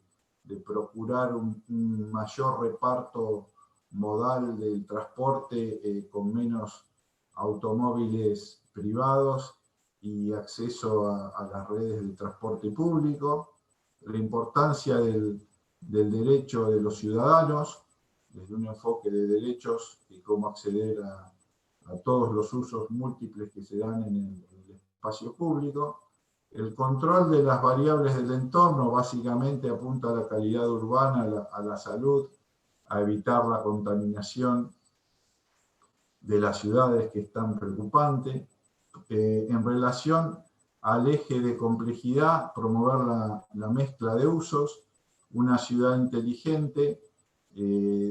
procurar un mayor reparto modal del transporte con menos automóviles privados y acceso a las redes de transporte público, la importancia del derecho de los ciudadanos, desde un enfoque de derechos y cómo acceder a todos los usos múltiples que se dan en el espacio público. El control de las variables del entorno básicamente apunta a la calidad urbana, a la salud, a evitar la contaminación de las ciudades, que es tan preocupante. En relación al eje de complejidad, promover la mezcla de usos, una ciudad inteligente,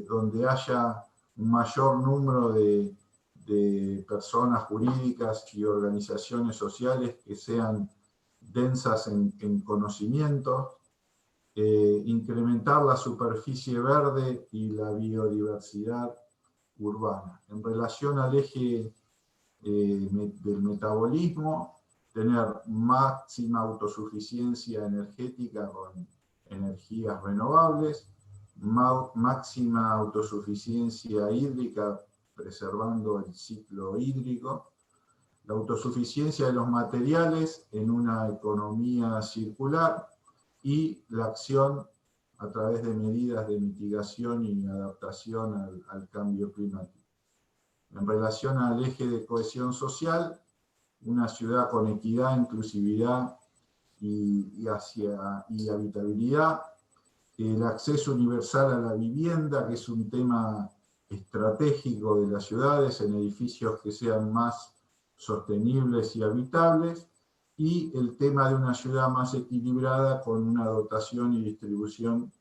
donde haya un mayor número de personas jurídicas y organizaciones sociales que sean densas en conocimiento, incrementar la superficie verde y la biodiversidad urbana. En relación al eje del metabolismo, tener máxima autosuficiencia energética con energías renovables, máxima autosuficiencia hídrica preservando el ciclo hídrico, la autosuficiencia de los materiales en una economía circular y la acción a través de medidas de mitigación y adaptación al cambio climático. En relación al eje de cohesión social, una ciudad con equidad, inclusividad y habitabilidad, el acceso universal a la vivienda, que es un tema estratégico de las ciudades, en edificios que sean más sostenibles y habitables, y el tema de una ciudad más equilibrada con una dotación y distribución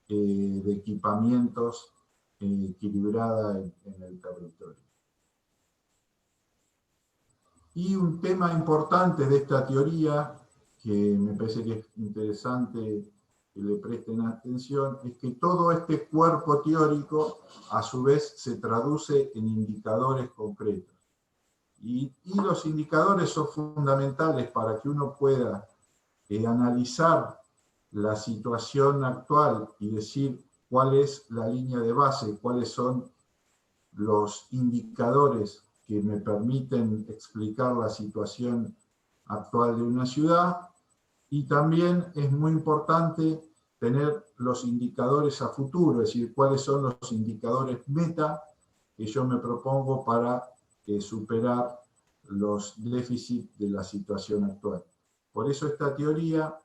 de equipamientos equilibrada en el territorio. Y un tema importante de esta teoría, que me parece que es interesante que le presten atención, es que todo este cuerpo teórico a su vez se traduce en indicadores concretos. Y los indicadores son fundamentales para que uno pueda analizar la situación actual y decir cuál es la línea de base, cuáles son los indicadores que me permiten explicar la situación actual de una ciudad. Y también es muy importante tener los indicadores a futuro, es decir, cuáles son los indicadores meta que yo me propongo para superar los déficits de la situación actual. Por eso esta teoría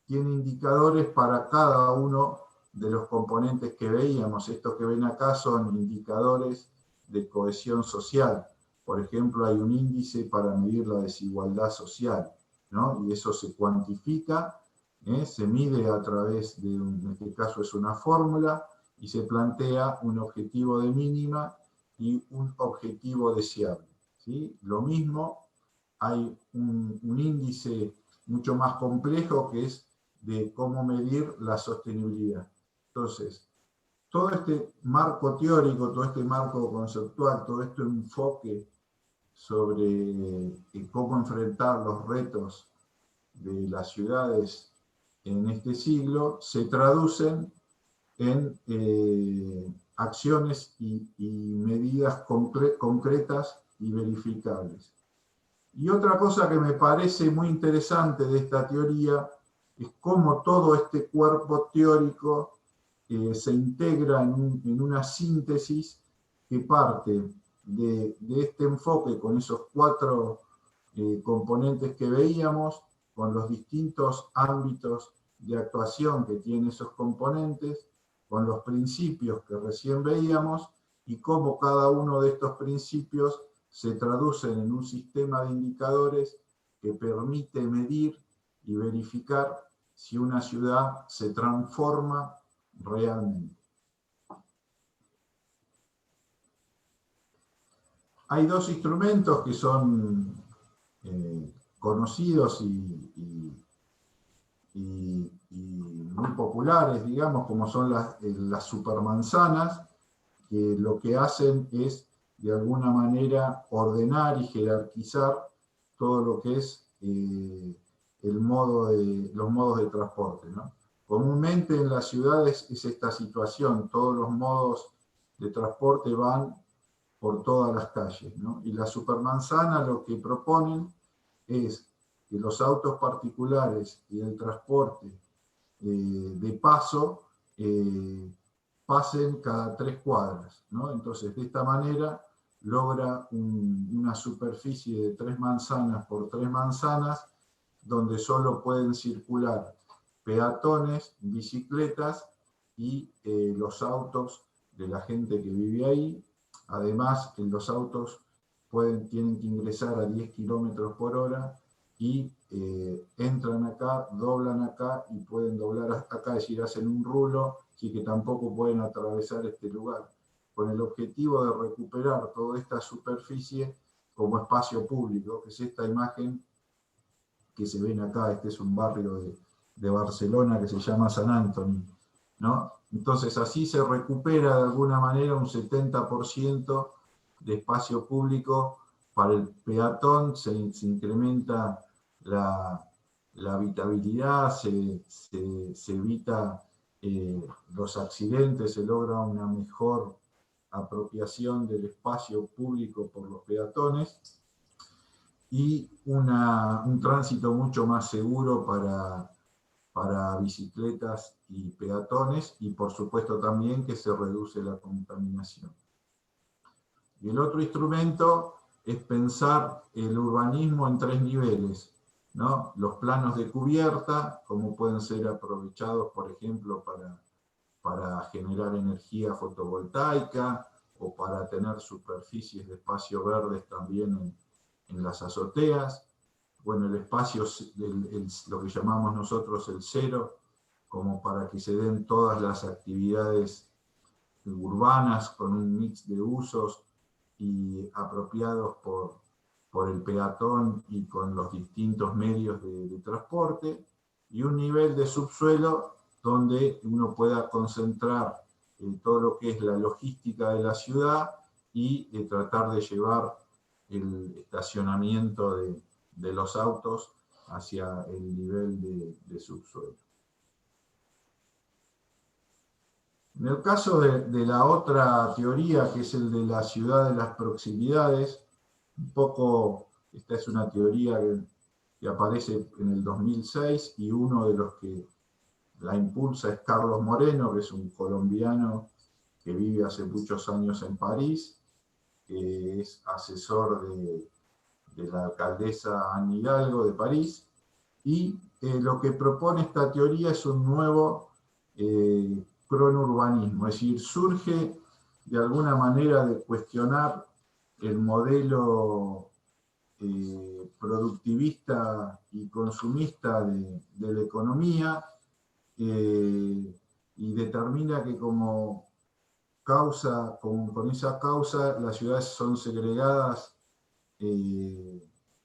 tiene indicadores para cada uno de los componentes que veíamos. Estos que ven acá son indicadores de cohesión social. Por ejemplo, hay un índice para medir la desigualdad social, ¿no? Y eso se cuantifica, se mide a través de, en este caso es una fórmula, y se plantea un objetivo de mínima y un objetivo deseable, ¿sí? Lo mismo, hay un índice mucho más complejo que es de cómo medir la sostenibilidad. Entonces, todo este marco teórico, todo este marco conceptual, todo este enfoque sobre cómo enfrentar los retos de las ciudades en este siglo, se traducen en acciones y medidas concretas y verificables. Y otra cosa que me parece muy interesante de esta teoría es cómo todo este cuerpo teórico se integra en una síntesis que parte de este enfoque con esos 4 componentes que veíamos, con los distintos ámbitos de actuación que tienen esos componentes, con los principios que recién veíamos y cómo cada uno de estos principios se traducen en un sistema de indicadores que permite medir y verificar si una ciudad se transforma realmente. Hay 2 instrumentos que son conocidos y muy populares, digamos, como son las supermanzanas, que lo que hacen es, de alguna manera, ordenar y jerarquizar todo lo que es los modos de transporte, ¿no? Comúnmente en las ciudades es esta situación, todos los modos de transporte van por todas las calles, ¿no? Y la supermanzana lo que proponen es que los autos particulares y el transporte de paso pasen cada 3 cuadras, ¿no? Entonces, de esta manera logra una superficie de 3 manzanas por 3 manzanas, donde solo pueden circular peatones, bicicletas y los autos de la gente que vive ahí. Además, los autos tienen que ingresar a 10 kilómetros por hora y entran acá, doblan acá y pueden doblar hasta acá, es decir, hacen un rulo, así que tampoco pueden atravesar este lugar, con el objetivo de recuperar toda esta superficie como espacio público, que es esta imagen que se ven acá. Este es un barrio de Barcelona que se llama San Antoni, ¿no? Entonces así se recupera de alguna manera un 70% de espacio público Para el peatón se incrementa la habitabilidad, se evita los accidentes, se logra una mejor apropiación del espacio público por los peatones y un tránsito mucho más seguro para bicicletas y peatones, y por supuesto también que se reduce la contaminación. Y el otro instrumento es pensar el urbanismo en 3 niveles, ¿no? Los planos de cubierta, como pueden ser aprovechados, por ejemplo, para generar energía fotovoltaica o para tener superficies de espacio verdes también en las azoteas. Bueno, el espacio, lo que llamamos nosotros el cero, como para que se den todas las actividades urbanas con un mix de usos y apropiados por el peatón y con los distintos medios de transporte, y un nivel de subsuelo donde uno pueda concentrar todo lo que es la logística de la ciudad y tratar de llevar el estacionamiento de los autos hacia el nivel de subsuelo. En el caso de la otra teoría, que es el de la ciudad de las proximidades, un poco, esta es una teoría que aparece en el 2006, y uno de los que la impulsa es Carlos Moreno, que es un colombiano que vive hace muchos años en París, que es asesor de la alcaldesa Anne Hidalgo de París, y lo que propone esta teoría es un nuevo cronurbanismo, es decir, surge de alguna manera de cuestionar el modelo productivista y consumista de la economía, y determina que con esa causa las ciudades son segregadas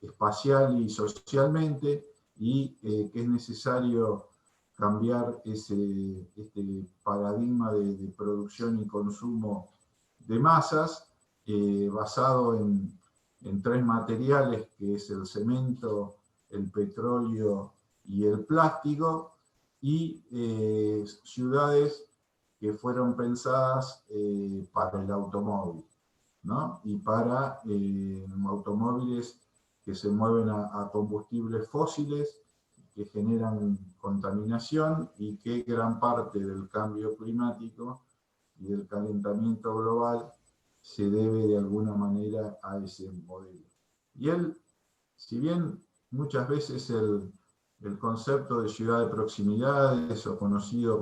espacial y socialmente, y que es necesario cambiar este paradigma de producción y consumo de masas, basado en 3 materiales, que es el cemento, el petróleo y el plástico, y ciudades que fueron pensadas para el automóvil, ¿no? Y para automóviles que se mueven a combustibles fósiles, que generan contaminación, y que gran parte del cambio climático y del calentamiento global se debe de alguna manera a ese modelo. Y él, si bien muchas veces el concepto de ciudad de proximidades, o conocido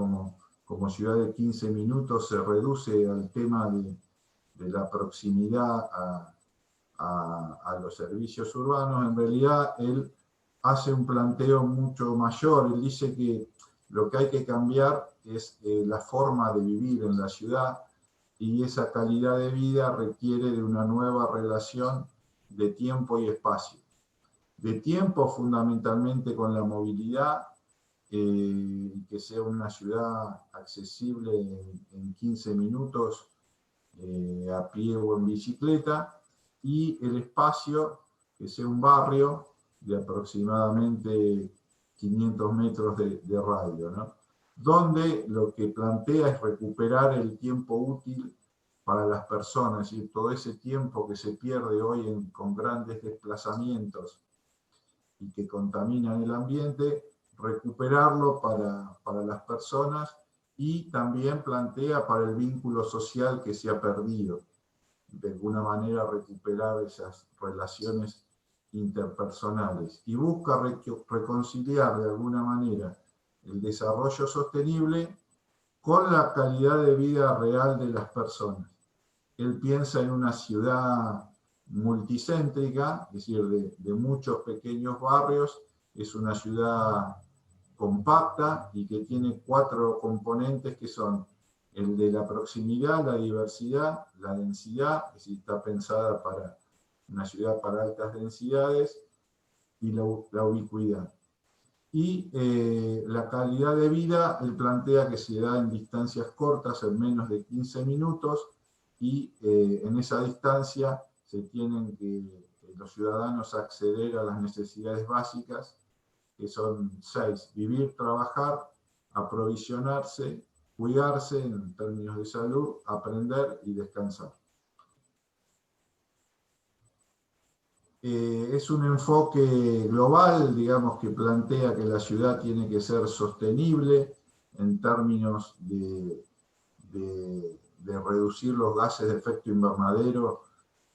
como ciudad de 15 minutos, se reduce al tema de la proximidad a los servicios urbanos, en realidad él hace un planteo mucho mayor. Él dice que lo que hay que cambiar es la forma de vivir en la ciudad, y esa calidad de vida requiere de una nueva relación de tiempo y espacio. De tiempo fundamentalmente con la movilidad, que sea una ciudad accesible en 15 minutos a pie o en bicicleta, y el espacio que sea un barrio de aproximadamente 500 metros de radio, ¿no? Donde lo que plantea es recuperar el tiempo útil para las personas, es decir, todo ese tiempo que se pierde hoy con grandes desplazamientos y que contaminan el ambiente, recuperarlo para las personas, y también plantea para el vínculo social que se ha perdido, de alguna manera recuperar esas relaciones interpersonales, y busca reconciliar de alguna manera el desarrollo sostenible con la calidad de vida real de las personas. Él piensa en una ciudad multicéntrica, es decir, de muchos pequeños barrios. Es una ciudad compacta y que tiene 4 componentes, que son el de la proximidad, la diversidad, la densidad, es decir, está pensada para una ciudad para altas densidades, y la ubicuidad. Y la calidad de vida, él plantea que se da en distancias cortas, en menos de 15 minutos, y en esa distancia se tienen que los ciudadanos acceder a las necesidades básicas, que son 6: vivir, trabajar, aprovisionarse, cuidarse en términos de salud, aprender y descansar. Es un enfoque global, digamos, que plantea que la ciudad tiene que ser sostenible en términos de reducir los gases de efecto invernadero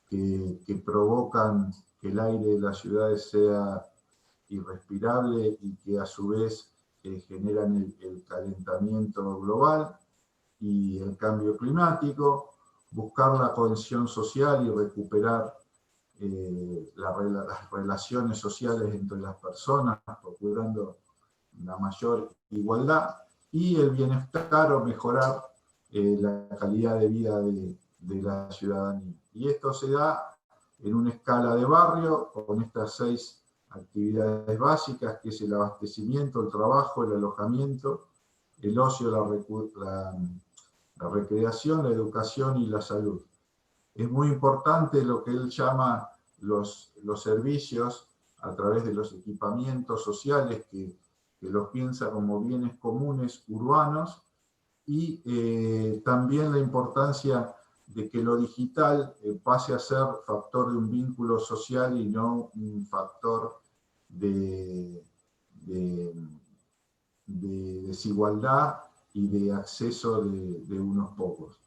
que provocan que el aire de las ciudades sea irrespirable y que a su vez generan el calentamiento global y el cambio climático, buscar la cohesión social y recuperar las relaciones sociales entre las personas, procurando una mayor igualdad, y el bienestar o mejorar la calidad de vida de la ciudadanía. Y esto se da en una escala de barrio con estas 6 actividades básicas, que es el abastecimiento, el trabajo, el alojamiento, el ocio, la recreación, la educación y la salud. Es muy importante lo que él llama los servicios a través de los equipamientos sociales, que los piensa como bienes comunes urbanos, y también la importancia de que lo digital pase a ser factor de un vínculo social y no un factor de desigualdad y de acceso de unos pocos.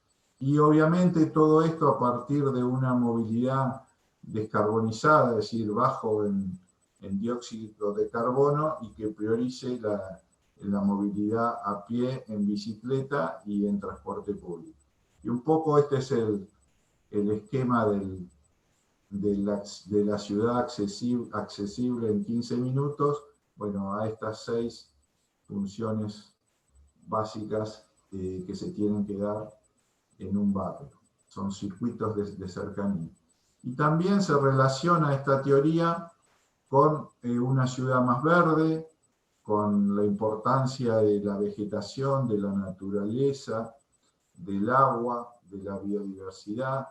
Y obviamente todo esto a partir de una movilidad descarbonizada, es decir, bajo en dióxido de carbono, y que priorice la movilidad a pie, en bicicleta y en transporte público. Y un poco este es el esquema de la ciudad accesible en 15 minutos, bueno, a estas 6 funciones básicas que se tienen que dar en un barrio. Son circuitos de cercanía. Y también se relaciona esta teoría con una ciudad más verde, con la importancia de la vegetación, de la naturaleza, del agua, de la biodiversidad,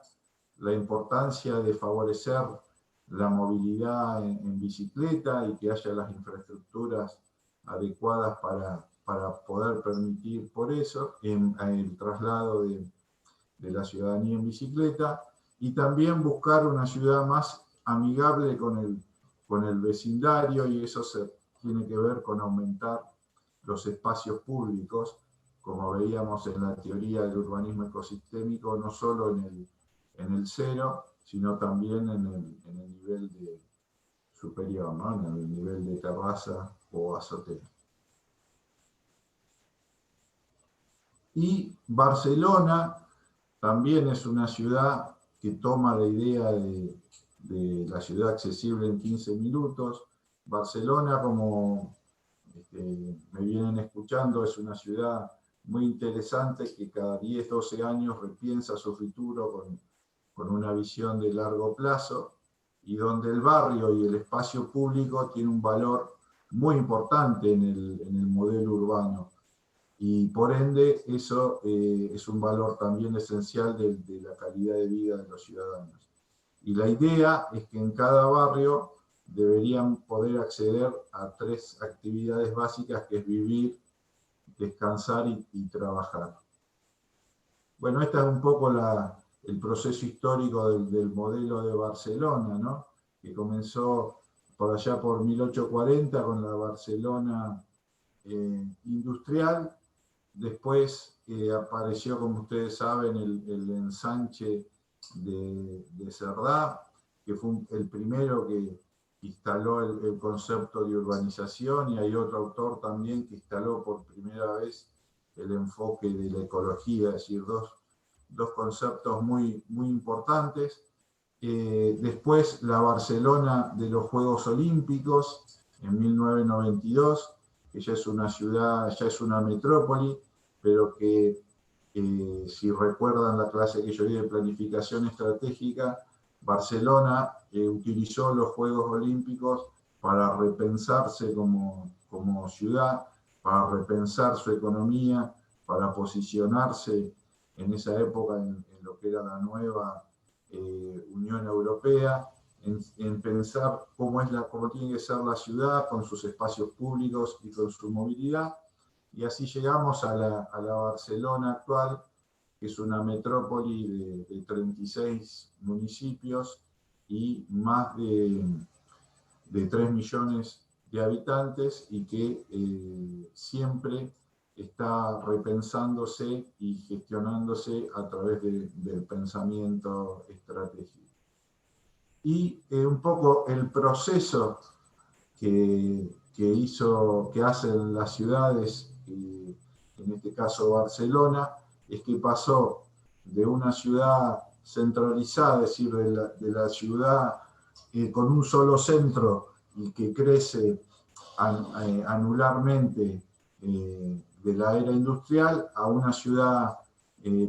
la importancia de favorecer la movilidad en bicicleta y que haya las infraestructuras adecuadas para poder permitir por eso el traslado de la ciudadanía en bicicleta, y también buscar una ciudad más amigable con el vecindario, y eso tiene que ver con aumentar los espacios públicos, como veíamos en la teoría del urbanismo ecosistémico, no solo en el cero, sino también en el nivel superior, ¿no? En el nivel de terraza o azotea. Y Barcelona también es una ciudad que toma la idea de la ciudad accesible en 15 minutos. Barcelona, como me vienen escuchando, es una ciudad muy interesante que cada 10, 12 años repiensa su futuro con una visión de largo plazo, y donde el barrio y el espacio público tienen un valor muy importante en el modelo urbano. Y por ende eso es un valor también esencial de la calidad de vida de los ciudadanos. Y la idea es que en cada barrio deberían poder acceder a 3 actividades básicas, que es vivir, descansar y trabajar. Bueno, este es un poco el proceso histórico del modelo de Barcelona, ¿no? Que comenzó por allá por 1840 con la Barcelona industrial. Después apareció, como ustedes saben, el ensanche de Cerdá, que fue el primero que instaló el concepto de urbanización, y hay otro autor también que instaló por primera vez el enfoque de la ecología, es decir, dos conceptos muy, muy importantes. Después la Barcelona de los Juegos Olímpicos en 1992, que ya es una ciudad, ya es una metrópoli, pero que si recuerdan la clase que yo di de planificación estratégica, Barcelona utilizó los Juegos Olímpicos para repensarse como ciudad, para repensar su economía, para posicionarse en esa época en lo que era la nueva Unión Europea, en pensar cómo tiene que ser la ciudad con sus espacios públicos y con su movilidad. Y así llegamos a la Barcelona actual, que es una metrópoli de 36 municipios y más de 3 millones de habitantes, y que siempre está repensándose y gestionándose a través del pensamiento estratégico. Y un poco el proceso que hacen las ciudades, en este caso Barcelona, es que pasó de una ciudad centralizada, es decir, de la ciudad con un solo centro y que crece anularmente de la era industrial, a una ciudad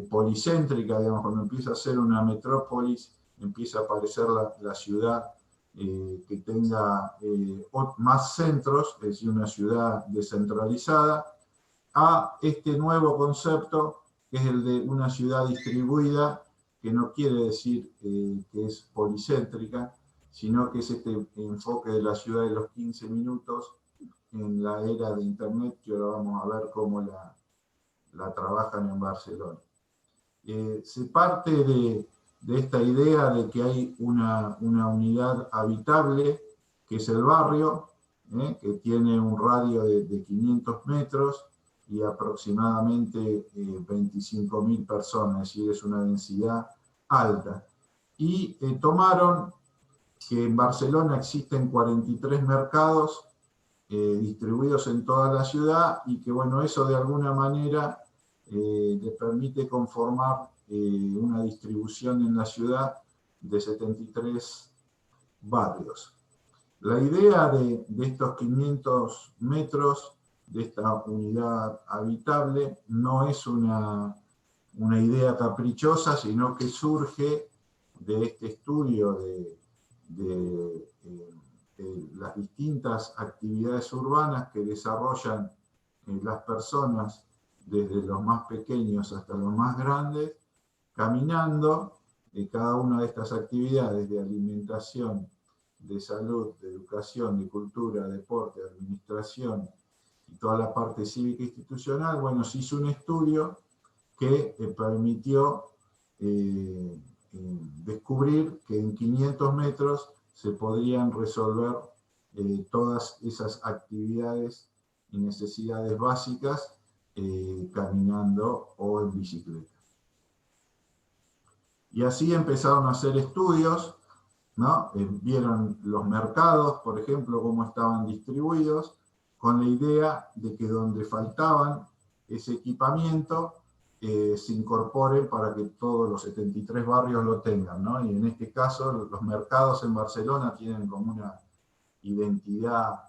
policéntrica, digamos, cuando empieza a ser una metrópolis, empieza a aparecer la ciudad que tenga más centros, es decir, una ciudad descentralizada, a este nuevo concepto que es el de una ciudad distribuida, que no quiere decir que es policéntrica, sino que es este enfoque de la ciudad de los 15 minutos en la era de Internet, que ahora vamos a ver cómo la trabajan en Barcelona. Se parte de esta idea de que hay una unidad habitable, que es el barrio, que tiene un radio de 500 metros y aproximadamente 25.000 personas, es decir, es una densidad alta. Y tomaron que en Barcelona existen 43 mercados distribuidos en toda la ciudad, y que, bueno, eso de alguna manera le permite conformar una distribución en la ciudad de 73 barrios. La idea de estos 500 metros, de esta unidad habitable, no es una idea caprichosa, sino que surge de este estudio de las distintas actividades urbanas que desarrollan las personas, desde los más pequeños hasta los más grandes, caminando. Cada una de estas actividades de alimentación, de salud, de educación, de cultura, deporte, de administración y toda la parte cívica e institucional, bueno, se hizo un estudio que permitió descubrir que en 500 metros se podrían resolver todas esas actividades y necesidades básicas caminando o en bicicleta. Y así empezaron a hacer estudios, ¿no? Vieron los mercados, por ejemplo, cómo estaban distribuidos, con la idea de que donde faltaban ese equipamiento se incorpore para que todos los 73 barrios lo tengan, ¿no? Y en este caso los mercados en Barcelona tienen como una identidad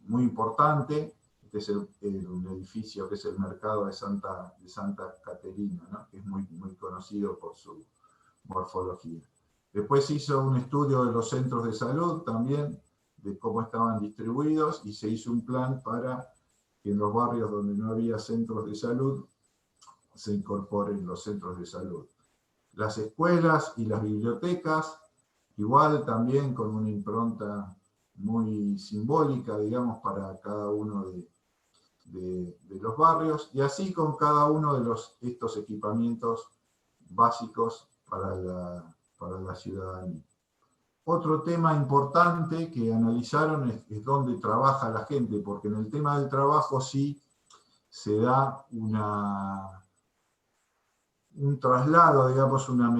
muy importante. Este es un edificio que es el mercado de Santa Caterina, ¿no? Que es muy, muy conocido por su morfología. Después se hizo un estudio de los centros de salud también, de cómo estaban distribuidos, y se hizo un plan para que en los barrios donde no había centros de salud se incorporen los centros de salud. Las escuelas y las bibliotecas, igual también con una impronta muy simbólica, digamos, para cada uno de los barrios, y así con cada uno de estos equipamientos básicos para la ciudadanía. Otro tema importante que analizaron es dónde trabaja la gente, porque en el tema del trabajo sí se da un traslado, digamos, una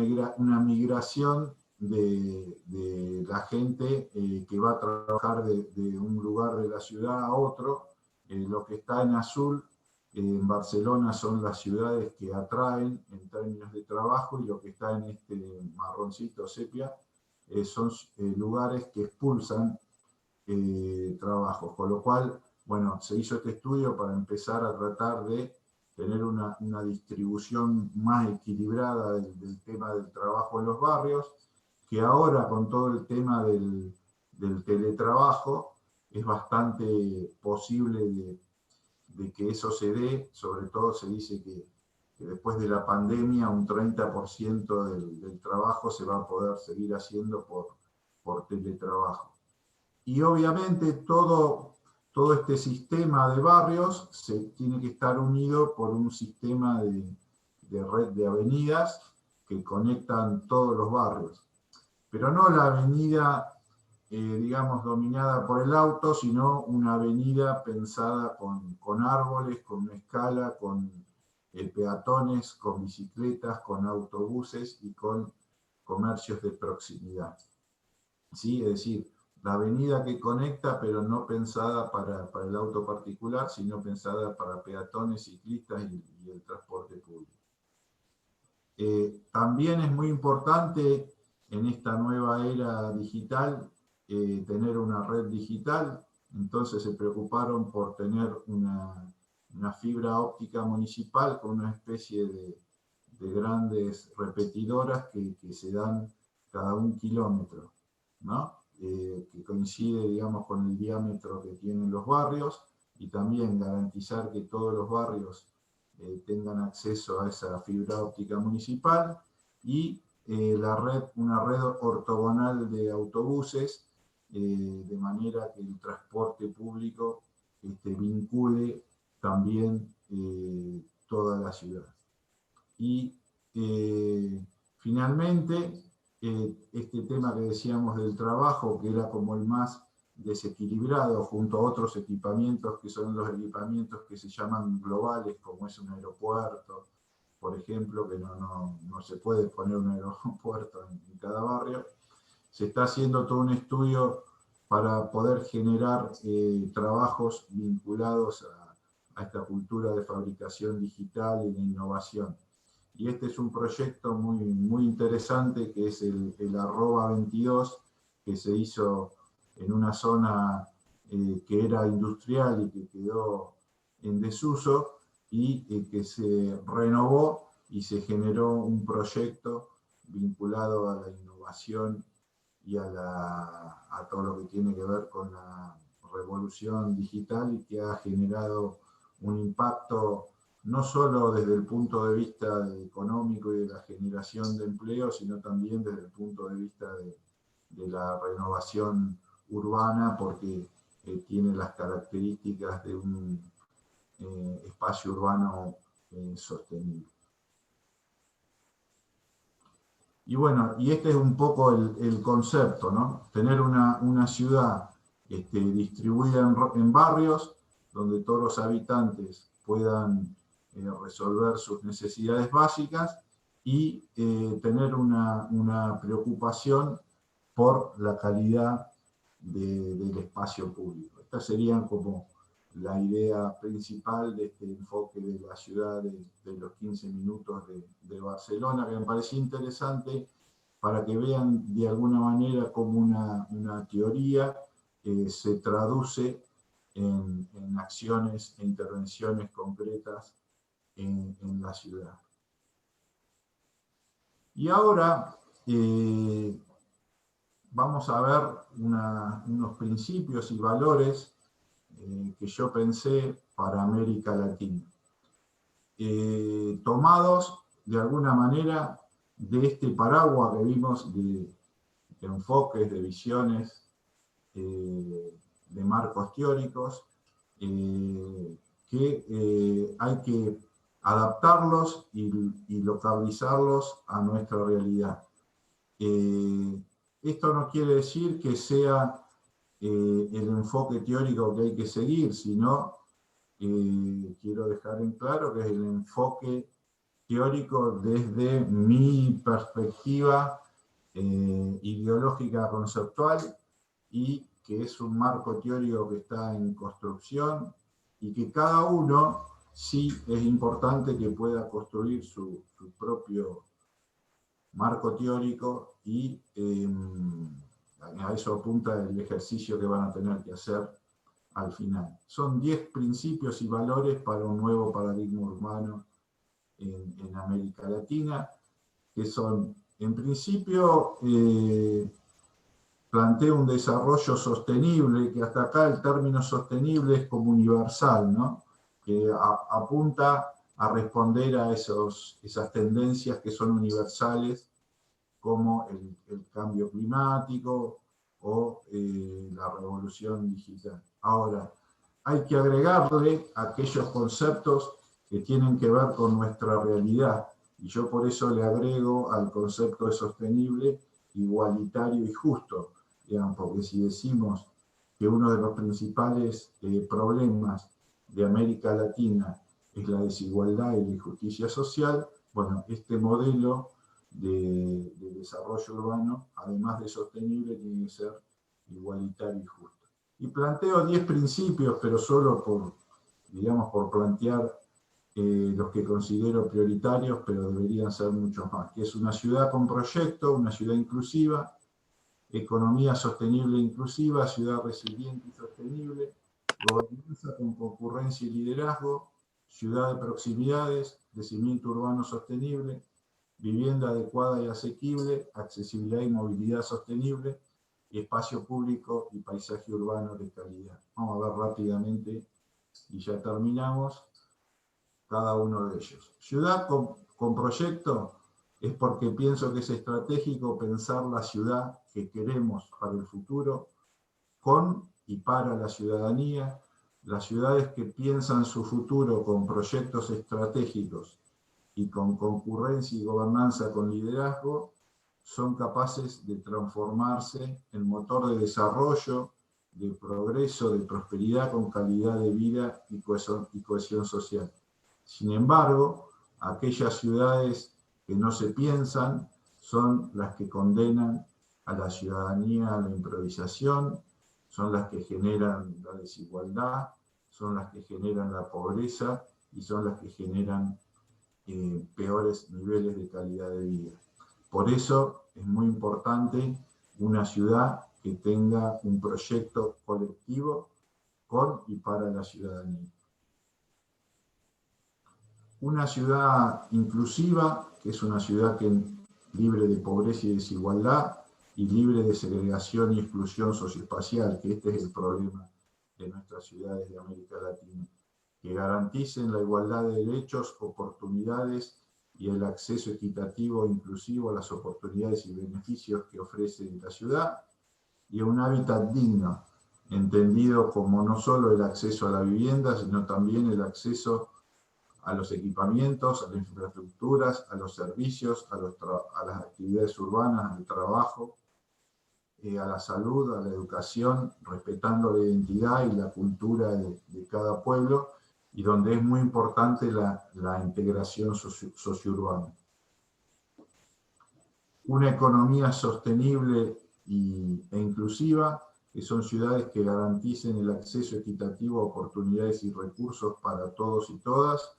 migración de la gente que va a trabajar de un lugar de la ciudad a otro. Lo que está en azul en Barcelona son las ciudades que atraen en términos de trabajo, y lo que está en este marroncito sepia son lugares que expulsan trabajos. Con lo cual, bueno, se hizo este estudio para empezar a tratar de tener una distribución más equilibrada del tema del trabajo en los barrios, que ahora con todo el tema del teletrabajo es bastante posible de que eso se dé. Sobre todo se dice que después de la pandemia un 30% del trabajo se va a poder seguir haciendo por por teletrabajo. Y obviamente todo este sistema de barrios tiene que estar unido por un sistema de red de avenidas que conectan todos los barrios. Pero no la avenida, digamos, dominada por el auto, sino una avenida pensada con árboles, con una escala, con peatones, con bicicletas, con autobuses y con comercios de proximidad. ¿Sí? Es decir, la avenida que conecta, pero no pensada para el auto particular, sino pensada para peatones, ciclistas y el transporte público. También es muy importante en esta nueva era digital tener una red digital, entonces se preocuparon por tener una fibra óptica municipal con una especie de grandes repetidoras que se dan cada 1 kilómetro, ¿no? Que coincide, digamos, con el diámetro que tienen los barrios, y también garantizar que todos los barrios tengan acceso a esa fibra óptica municipal, y una red ortogonal de autobuses, de manera que el transporte público vincule también toda la ciudad. Y finalmente, este tema que decíamos del trabajo, que era como el más desequilibrado, junto a otros equipamientos que son los equipamientos que se llaman globales, como es un aeropuerto, por ejemplo, que no se puede poner un aeropuerto en cada barrio. Se está haciendo todo un estudio para poder generar trabajos vinculados a esta cultura de fabricación digital y de innovación. Y este es un proyecto muy interesante, que es el @22, que se hizo en una zona que era industrial y que quedó en desuso, y que se renovó y se generó un proyecto vinculado a la innovación y a todo lo que tiene que ver con la revolución digital, y que ha generado un impacto no solo desde el punto de vista económico y de la generación de empleo, sino también desde el punto de vista de la renovación urbana, porque tiene las características de un espacio urbano sostenible. Y bueno, y este es un poco el concepto, ¿no? Tener una ciudad distribuida en barrios, donde todos los habitantes puedan resolver sus necesidades básicas, y tener una preocupación por la calidad del espacio público. Estas serían como la idea principal de este enfoque de la ciudad de los 15 minutos de Barcelona, que me parecía interesante para que vean de alguna manera cómo una teoría se traduce en acciones e intervenciones concretas en la ciudad. Y ahora vamos a ver unos principios y valores que yo pensé para América Latina, tomados de alguna manera de este paraguas que vimos de enfoques, de visiones, de marcos teóricos, que hay que adaptarlos y localizarlos a nuestra realidad. Esto no quiere decir que sea el enfoque teórico que hay que seguir, sino quiero dejar en claro que es el enfoque teórico desde mi perspectiva ideológica conceptual, y que es un marco teórico que está en construcción, y que cada uno sí es importante que pueda construir su propio marco teórico, y a eso apunta el ejercicio que van a tener que hacer al final. Son 10 principios y valores para un nuevo paradigma urbano en América Latina, que son, en principio, plantea un desarrollo sostenible, que hasta acá el término sostenible es como universal, ¿no? Que apunta a responder a esas tendencias que son universales, como el cambio climático, o la revolución digital. Ahora, hay que agregarle aquellos conceptos que tienen que ver con nuestra realidad, y yo por eso le agrego al concepto de sostenible, igualitario y justo, digamos, porque si decimos que uno de los principales problemas de América Latina es la desigualdad y la injusticia social, bueno, este modelo de desarrollo urbano, además de sostenible, tiene que ser igualitario y justo. Y planteo 10 principios, pero solo por, digamos, por plantear los que considero prioritarios, pero deberían ser muchos más, que es una ciudad con proyecto, una ciudad inclusiva, economía sostenible e inclusiva, ciudad resiliente y sostenible, gobernanza con concurrencia y liderazgo, ciudad de proximidades, crecimiento urbano sostenible, vivienda adecuada y asequible, accesibilidad y movilidad sostenible, y espacio público y paisaje urbano de calidad. Vamos a ver rápidamente, y ya terminamos, cada uno de ellos. Ciudad con proyecto es porque pienso que es estratégico pensar la ciudad que queremos para el futuro, con y para la ciudadanía. Las ciudades que piensan su futuro con proyectos estratégicos y con concurrencia y gobernanza con liderazgo, son capaces de transformarse en motor de desarrollo, de progreso, de prosperidad con calidad de vida y cohesión social. Sin embargo, aquellas ciudades que no se piensan son las que condenan a la ciudadanía a la improvisación, son las que generan la desigualdad, son las que generan la pobreza y son las que generan peores niveles de calidad de vida. Por eso es muy importante una ciudad que tenga un proyecto colectivo con y para la ciudadanía. Una ciudad inclusiva, que es una ciudad libre de pobreza y desigualdad, y libre de segregación y exclusión socioespacial, que este es el problema de nuestras ciudades de América Latina, que garanticen la igualdad de derechos, oportunidades y el acceso equitativo e inclusivo a las oportunidades y beneficios que ofrece la ciudad, y un hábitat digno, entendido como no solo el acceso a la vivienda, sino también el acceso a los equipamientos, a las infraestructuras, a los servicios, a las actividades urbanas, al trabajo, a la salud, a la educación, respetando la identidad y la cultura de cada pueblo, y donde es muy importante la integración sociourbana. Una economía sostenible e inclusiva, que son ciudades que garanticen el acceso equitativo a oportunidades y recursos para todos y todas,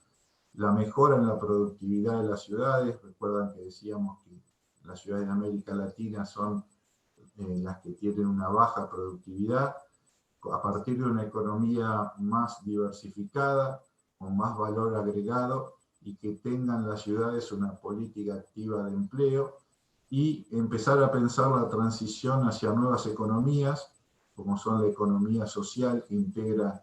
la mejora en la productividad de las ciudades. Recuerdan que decíamos que las ciudades de América Latina son las que tienen una baja productividad, a partir de una economía más diversificada, con más valor agregado, y que tengan las ciudades una política activa de empleo, y empezar a pensar la transición hacia nuevas economías, como son la economía social, que integra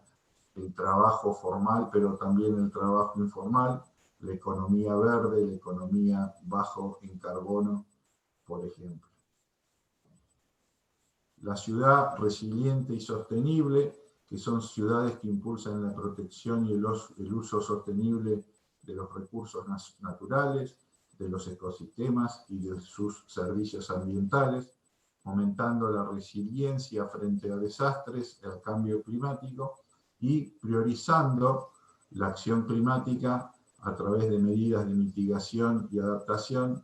el trabajo formal, pero también el trabajo informal, la economía verde, la economía bajo en carbono, por ejemplo. La ciudad resiliente y sostenible, que son ciudades que impulsan la protección y el uso sostenible de los recursos naturales, de los ecosistemas y de sus servicios ambientales, fomentando la resiliencia frente a desastres, el cambio climático, y priorizando la acción climática a través de medidas de mitigación y adaptación,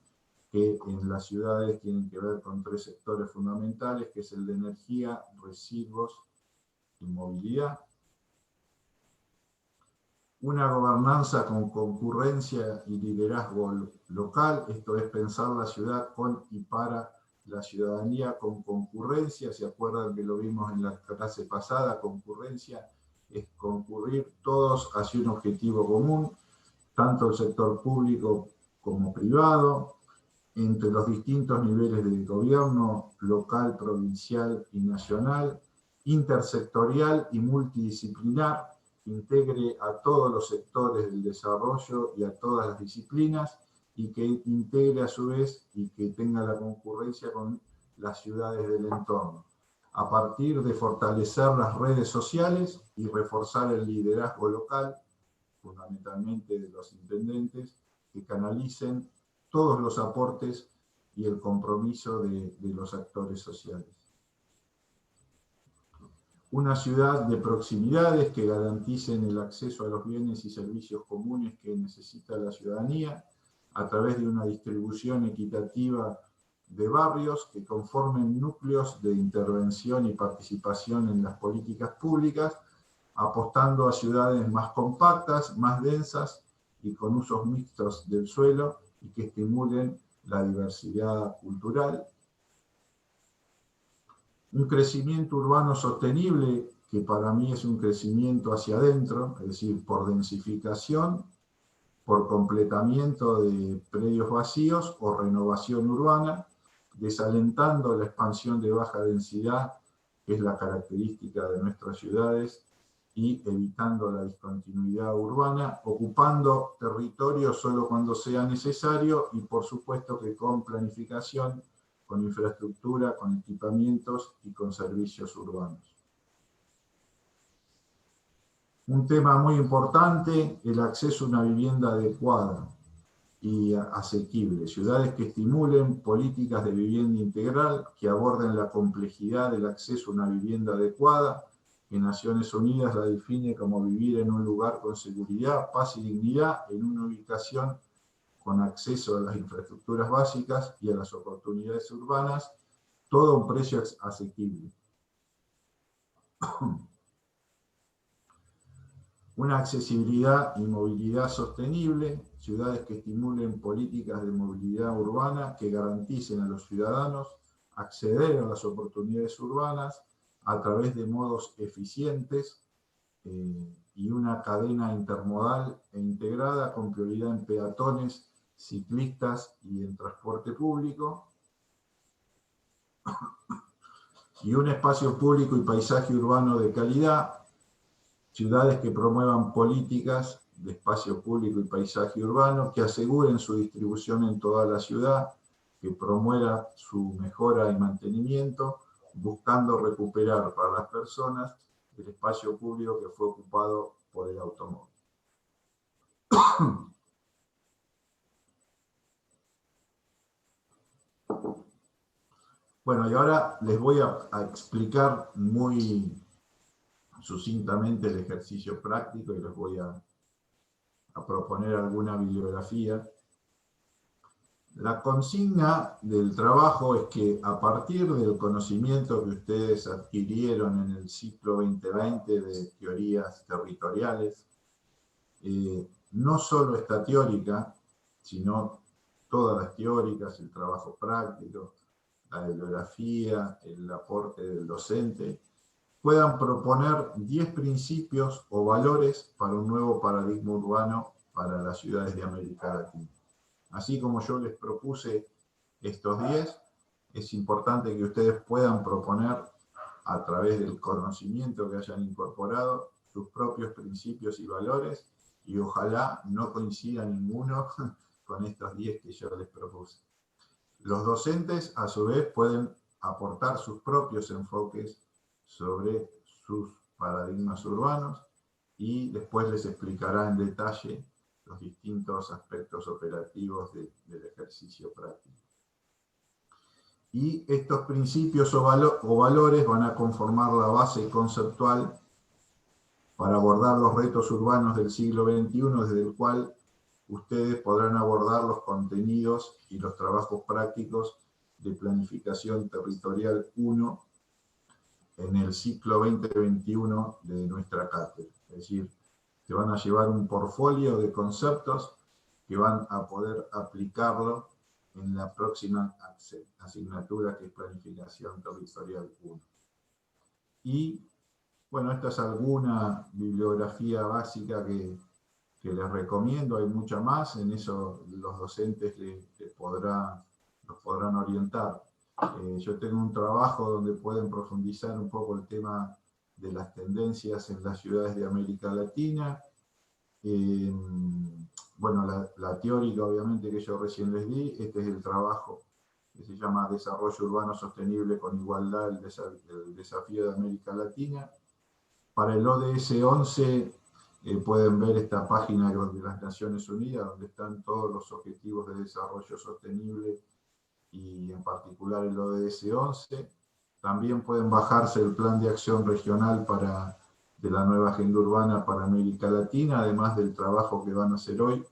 que en las ciudades tienen que ver con 3 sectores fundamentales, que es el de energía, residuos y movilidad. Una gobernanza con concurrencia y liderazgo local, esto es pensar la ciudad con y para la ciudadanía con concurrencia. ¿Se acuerdan que lo vimos en la clase pasada? Concurrencia es concurrir todos hacia un objetivo común, tanto el sector público como privado, entre los distintos niveles de gobierno, local, provincial y nacional, intersectorial y multidisciplinar, que integre a todos los sectores del desarrollo y a todas las disciplinas, y que integre a su vez y que tenga la concurrencia con las ciudades del entorno. a partir de fortalecer las redes sociales y reforzar el liderazgo local, fundamentalmente de los intendentes, que canalicen todos los aportes y el compromiso de los actores sociales. Una ciudad de proximidades que garanticen el acceso a los bienes y servicios comunes que necesita la ciudadanía a través de una distribución equitativa de barrios que conformen núcleos de intervención y participación en las políticas públicas, apostando a ciudades más compactas, más densas y con usos mixtos del suelo y que estimulen la diversidad cultural. Un crecimiento urbano sostenible que para mí es un crecimiento hacia adentro, es decir, por densificación, por completamiento de predios vacíos o renovación urbana, desalentando la expansión de baja densidad, que es la característica de nuestras ciudades, y evitando la discontinuidad urbana, ocupando territorio solo cuando sea necesario y por supuesto que con planificación, con infraestructura, con equipamientos y con servicios urbanos. Un tema muy importante, el acceso a una vivienda adecuada y asequible. Ciudades que estimulen políticas de vivienda integral, que aborden la complejidad del acceso a una vivienda adecuada, que Naciones Unidas la define como vivir en un lugar con seguridad, paz y dignidad, en una ubicación con acceso a las infraestructuras básicas y a las oportunidades urbanas, todo a un precio asequible. Una accesibilidad y movilidad sostenible, ciudades que estimulen políticas de movilidad urbana que garanticen a los ciudadanos acceder a las oportunidades urbanas a través de modos eficientes y una cadena intermodal e integrada con prioridad en peatones, ciclistas y en transporte público, y un espacio público y paisaje urbano de calidad, ciudades que promuevan políticas de espacio público y paisaje urbano, que aseguren su distribución en toda la ciudad, que promueva su mejora y mantenimiento, buscando recuperar para las personas el espacio público que fue ocupado por el automóvil. Bueno, y ahora les voy a explicar muy sucintamente el ejercicio práctico y les voy a proponer alguna bibliografía. La consigna del trabajo es que a partir del conocimiento que ustedes adquirieron en el ciclo 2020 de teorías territoriales, no solo esta teórica, sino todas las teóricas, el trabajo práctico, la bibliografía, el aporte del docente, puedan proponer 10 principios o valores para un nuevo paradigma urbano para las ciudades de América Latina. Así como yo les propuse estos 10, es importante que ustedes puedan proponer, a través del conocimiento que hayan incorporado, sus propios principios y valores, y ojalá no coincida ninguno con estos 10 que yo les propuse. Los docentes, a su vez, pueden aportar sus propios enfoques sobre sus paradigmas urbanos y después les explicará en detalle los distintos aspectos operativos del ejercicio práctico. Y estos principios o valores van a conformar la base conceptual para abordar los retos urbanos del siglo XXI, desde el cual ustedes podrán abordar los contenidos y los trabajos prácticos de planificación territorial 1 en el ciclo 2021 de nuestra cátedra. Es decir, se van a llevar un portfolio de conceptos que van a poder aplicarlo en la próxima asignatura, que es Planificación Territorial 1. Y, bueno, esta es alguna bibliografía básica que les recomiendo, hay mucha más, en eso los docentes los podrán orientar. Yo tengo un trabajo donde pueden profundizar un poco el tema de las tendencias en las ciudades de América Latina. Bueno, la teórica obviamente que yo recién les di, este es el trabajo que se llama Desarrollo Urbano Sostenible con Igualdad, el desafío de América Latina. Para el ODS 11 pueden ver esta página de las Naciones Unidas, donde están todos los objetivos de desarrollo sostenible y en particular el ODS 11. También pueden bajarse el Plan de Acción Regional de la nueva Agenda Urbana para América Latina, además del trabajo que van a hacer hoy,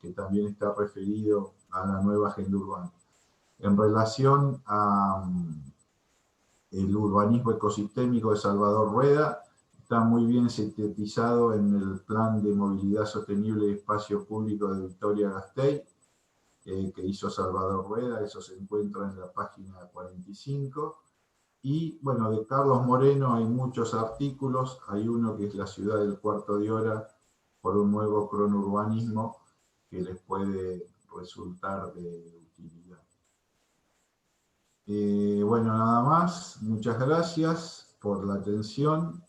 que también está referido a la nueva Agenda Urbana. En relación a el urbanismo ecosistémico de Salvador Rueda, está muy bien sintetizado en el Plan de Movilidad Sostenible y Espacio Público de Victoria Gasteiz, que hizo Salvador Rueda, eso se encuentra en la página 45. Y bueno, de Carlos Moreno hay muchos artículos, hay uno que es La ciudad del cuarto de hora por un nuevo cronurbanismo que les puede resultar de utilidad. Bueno, nada más, muchas gracias por la atención.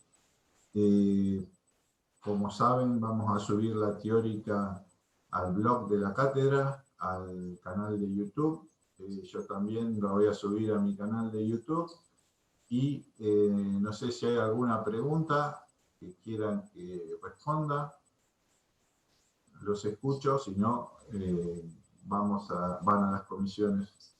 Como saben, vamos a subir la teórica al blog de la cátedra, al canal de YouTube. Yo también lo voy a subir a mi canal de YouTube. Y no sé si hay alguna pregunta que quieran que responda. Los escucho, si no, van a las comisiones.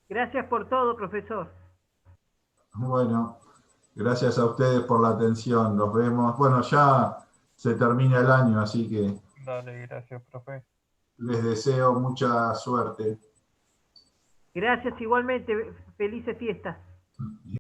Gracias por todo, profesor. Bueno, gracias a ustedes por la atención. Nos vemos. Bueno, ya se termina el año, así que Dale, gracias, profe. les deseo mucha suerte. Gracias igualmente. Felices fiestas.